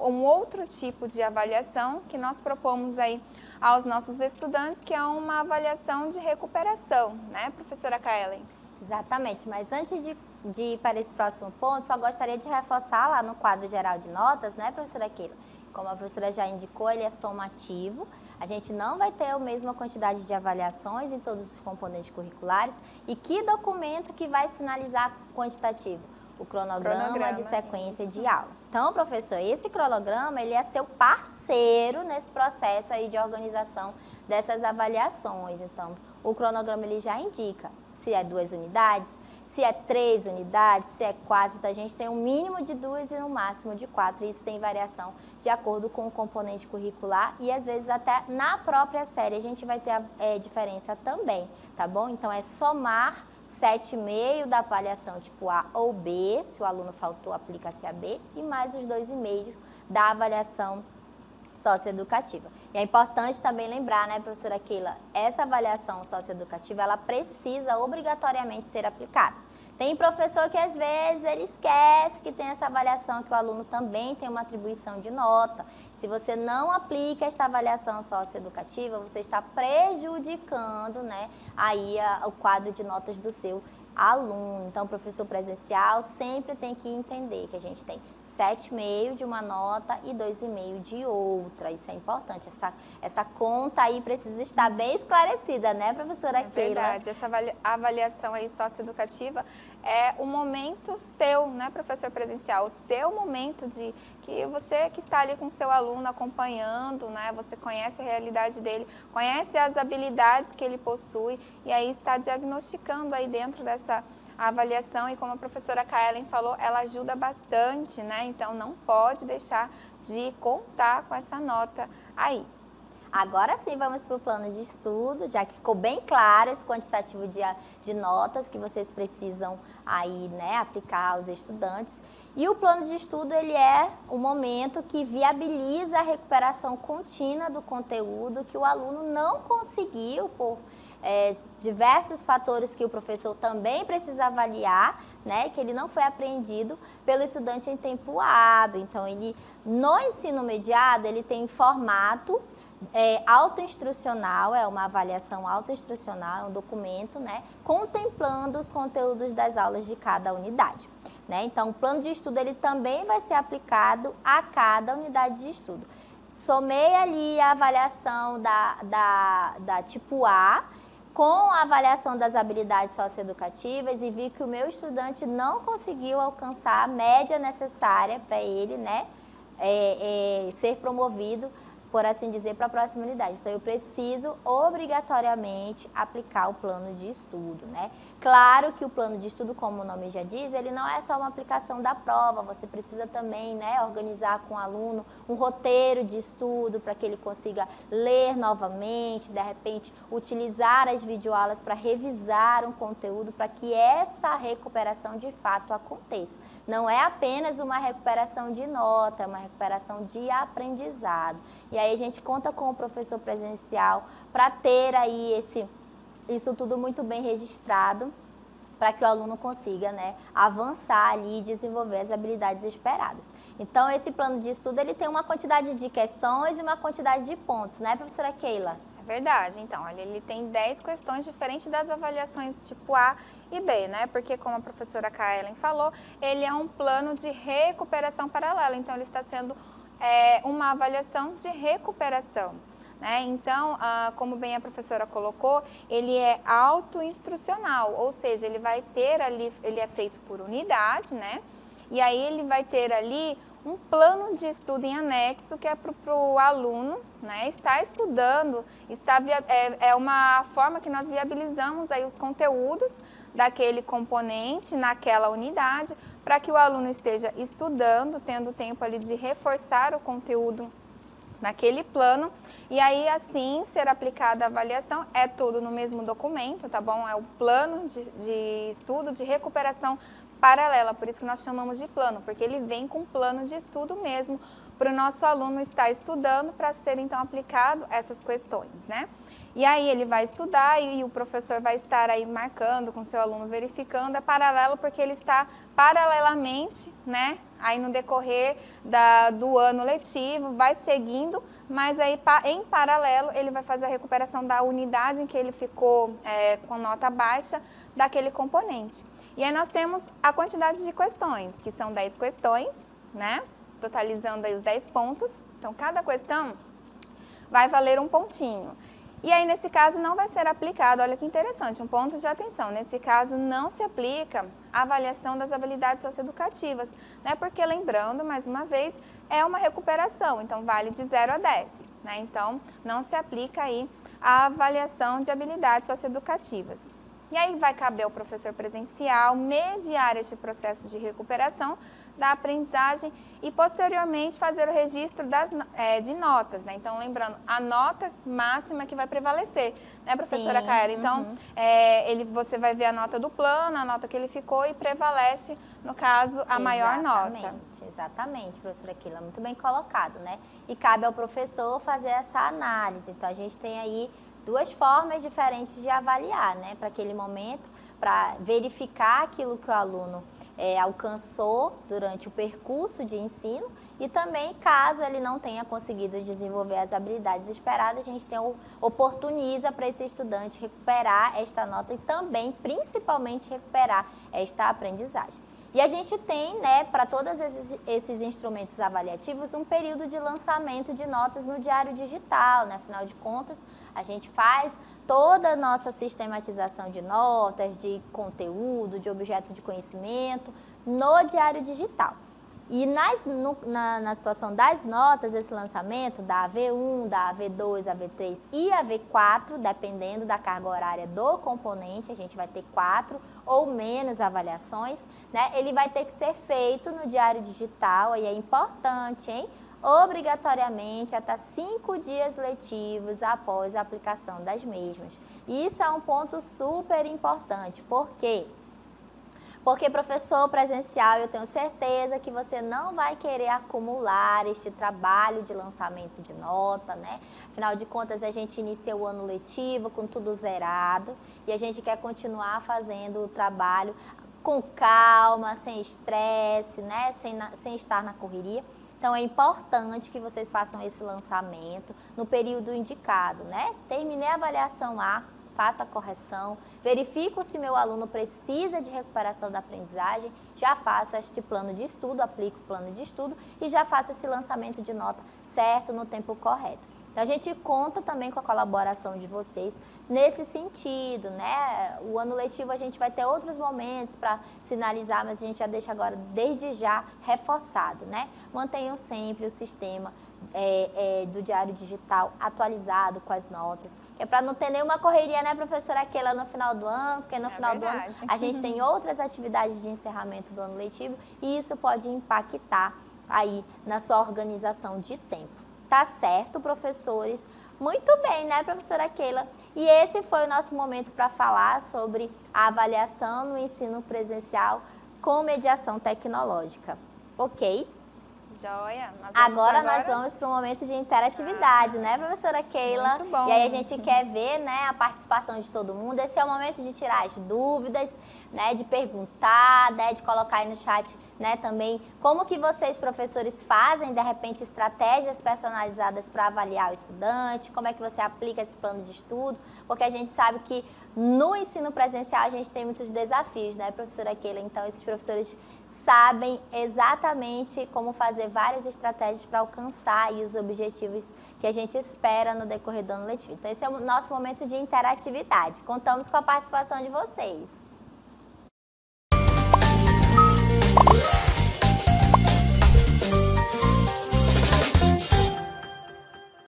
um outro tipo de avaliação que nós propomos aí aos nossos estudantes, que é uma avaliação de recuperação, né, professora Kaelen? Exatamente, mas antes de ir para esse próximo ponto, só gostaria de reforçar lá no quadro geral de notas, né, professora Keila? Como a professora já indicou, ele é somativo. A gente não vai ter a mesma quantidade de avaliações em todos os componentes curriculares. E que documento que vai sinalizar quantitativo? O cronograma de sequência de aula. Então, professor, esse cronograma, ele é seu parceiro nesse processo aí de organização dessas avaliações. Então, o cronograma ele já indica se é 2 unidades, se é 3 unidades, se é 4, então a gente tem um mínimo de 2 e um máximo de 4. Isso tem variação de acordo com o componente curricular e às vezes até na própria série a gente vai ter a diferença também, tá bom? Então é somar 7,5 da avaliação tipo A ou B, se o aluno faltou, aplica-se a B, e mais os 2,5 da avaliação socioeducativa. E é importante também lembrar, né, professora Keila, essa avaliação socioeducativa, ela precisa obrigatoriamente ser aplicada. Tem professor que às vezes ele esquece que tem essa avaliação, que o aluno também tem uma atribuição de nota. Se você não aplica esta avaliação socioeducativa, você está prejudicando, né, aí o quadro de notas do seu aluno. Então, o professor presencial sempre tem que entender que a gente tem 7,5 de uma nota e 2,5 de outra. Isso é importante. Essa conta aí precisa estar bem esclarecida, né, professora Keila? É verdade. Essa avaliação aí socioeducativa é o momento seu, né, professor presencial? O seu momento de que você que está ali com o seu aluno acompanhando, né, você conhece a realidade dele, conhece as habilidades que ele possui e aí está diagnosticando aí dentro dessa avaliação e como a professora Kaelen falou, ela ajuda bastante, né? Então não pode deixar de contar com essa nota aí. Agora sim, vamos para o plano de estudo, já que ficou bem claro esse quantitativo de notas que vocês precisam aí, né, aplicar aos estudantes. E o plano de estudo, ele é o momento que viabiliza a recuperação contínua do conteúdo que o aluno não conseguiu por diversos fatores que o professor também precisa avaliar, né, que ele não foi apreendido pelo estudante em tempo hábil. Então, ele, no ensino mediado, ele tem formato autoinstrucional, é uma avaliação autoinstrucional, é um documento, né, contemplando os conteúdos das aulas de cada unidade. Né? Então, o plano de estudo ele também vai ser aplicado a cada unidade de estudo. Somei ali a avaliação da tipo A com a avaliação das habilidades socioeducativas e vi que o meu estudante não conseguiu alcançar a média necessária para ele, né, ser promovido, por assim dizer, para a próxima unidade. Então, eu preciso obrigatoriamente aplicar o plano de estudo, né? Claro que o plano de estudo, como o nome já diz, ele não é só uma aplicação da prova, você precisa também, né, organizar com o aluno um roteiro de estudo para que ele consiga ler novamente, de repente, utilizar as videoaulas para revisar um conteúdo, para que essa recuperação de fato aconteça. Não é apenas uma recuperação de nota, é uma recuperação de aprendizado. E aí a gente conta com o professor presencial para ter aí isso tudo muito bem registrado para que o aluno consiga, né, avançar ali e desenvolver as habilidades esperadas. Então, esse plano de estudo, ele tem uma quantidade de questões e uma quantidade de pontos, né, professora Keila? É verdade. Então, olha, ele tem 10 questões diferentes das avaliações tipo A e B, né? Porque, como a professora Kaelen falou, ele é um plano de recuperação paralela. Então, ele está sendo uma avaliação de recuperação. Né? Então, como bem a professora colocou, ele é autoinstrucional, ou seja, ele vai ter ali, ele é feito por unidade, né? E aí ele vai ter ali um plano de estudo em anexo que é para o aluno, né, estar estudando, é uma forma que nós viabilizamos aí os conteúdos daquele componente naquela unidade, para que o aluno esteja estudando, tendo tempo ali de reforçar o conteúdo naquele plano, e aí assim ser aplicada a avaliação, é tudo no mesmo documento, tá bom? É o plano de estudo de recuperação paralela, por isso que nós chamamos de plano, porque ele vem com plano de estudo mesmo, para o nosso aluno estar estudando, para ser então aplicado essas questões, né? E aí ele vai estudar e o professor vai estar aí marcando com o seu aluno, verificando, é paralelo porque ele está paralelamente, né? Aí no decorrer do ano letivo, vai seguindo, mas aí em paralelo ele vai fazer a recuperação da unidade em que ele ficou com nota baixa daquele componente. E aí nós temos a quantidade de questões, que são 10 questões, né? Totalizando aí os 10 pontos. Então, cada questão vai valer um pontinho. E aí, nesse caso, não vai ser aplicado, olha que interessante, um ponto de atenção, nesse caso não se aplica a avaliação das habilidades socioeducativas, né? Porque, lembrando, mais uma vez, é uma recuperação, então vale de 0 a 10, né? Então, não se aplica aí a avaliação de habilidades socioeducativas. E aí vai caber ao professor presencial mediar este processo de recuperação da aprendizagem e, posteriormente, fazer o registro de notas, né? Então, lembrando, a nota máxima que vai prevalecer, né, professora Kaela? Então, você vai ver a nota do plano, a nota que ele ficou e prevalece, no caso, a maior nota. Exatamente, professora Keila, muito bem colocado, né? E cabe ao professor fazer essa análise. Então, a gente tem aí duas formas diferentes de avaliar, né, para aquele momento, para verificar aquilo que o aluno alcançou durante o percurso de ensino e também, caso ele não tenha conseguido desenvolver as habilidades esperadas, a gente oportuniza para esse estudante recuperar esta nota e também, principalmente, recuperar esta aprendizagem. E a gente tem, né, para todos esses instrumentos avaliativos, um período de lançamento de notas no diário digital, né? Afinal de contas, a gente faz toda a nossa sistematização de notas, de conteúdo, de objeto de conhecimento no diário digital. E na situação das notas, esse lançamento da AV1, da AV2, AV3 e AV4, dependendo da carga horária do componente, a gente vai ter 4 ou menos avaliações, né? Ele vai ter que ser feito no diário digital, aí é importante, hein? Obrigatoriamente até 5 dias letivos após a aplicação das mesmas. E isso é um ponto super importante, por quê? Porque professor presencial, eu tenho certeza que você não vai querer acumular este trabalho de lançamento de nota, né? Afinal de contas, a gente inicia o ano letivo com tudo zerado e a gente quer continuar fazendo o trabalho com calma, sem estresse, né? Sem estar na correria. Então, é importante que vocês façam esse lançamento no período indicado, né? Terminei a avaliação A, faça a correção, verifico se meu aluno precisa de recuperação da aprendizagem, já faça este plano de estudo, aplico o plano de estudo e já faça esse lançamento de nota certo no tempo correto. Então, a gente conta também com a colaboração de vocês nesse sentido, né? O ano letivo a gente vai ter outros momentos para sinalizar, mas a gente já deixa agora, desde já, reforçado, né? Mantenham sempre o sistema do diário digital atualizado com as notas, que é para não ter nenhuma correria, né, professora Keila, no final do ano, porque no final do ano a gente tem outras atividades de encerramento do ano letivo e isso pode impactar aí na sua organização de tempo. Tá certo, professores? Muito bem, né, professora Keila? E esse foi o nosso momento para falar sobre a avaliação no ensino presencial com mediação tecnológica, ok? Joia. Agora nós vamos para o momento de interatividade, né, professora Keila? Muito bom. E aí a gente quer ver, né, a participação de todo mundo. Esse é o momento de tirar as dúvidas, né, de perguntar, né, de colocar aí no chat, né, também como que vocês, professores, fazem, de repente, estratégias personalizadas para avaliar o estudante, como é que você aplica esse plano de estudo, porque a gente sabe que no ensino presencial a gente tem muitos desafios, né, professora Keila? Então, esses professores sabem exatamente como fazer várias estratégias para alcançar aí os objetivos que a gente espera no decorrer do ano letivo. Então, esse é o nosso momento de interatividade. Contamos com a participação de vocês.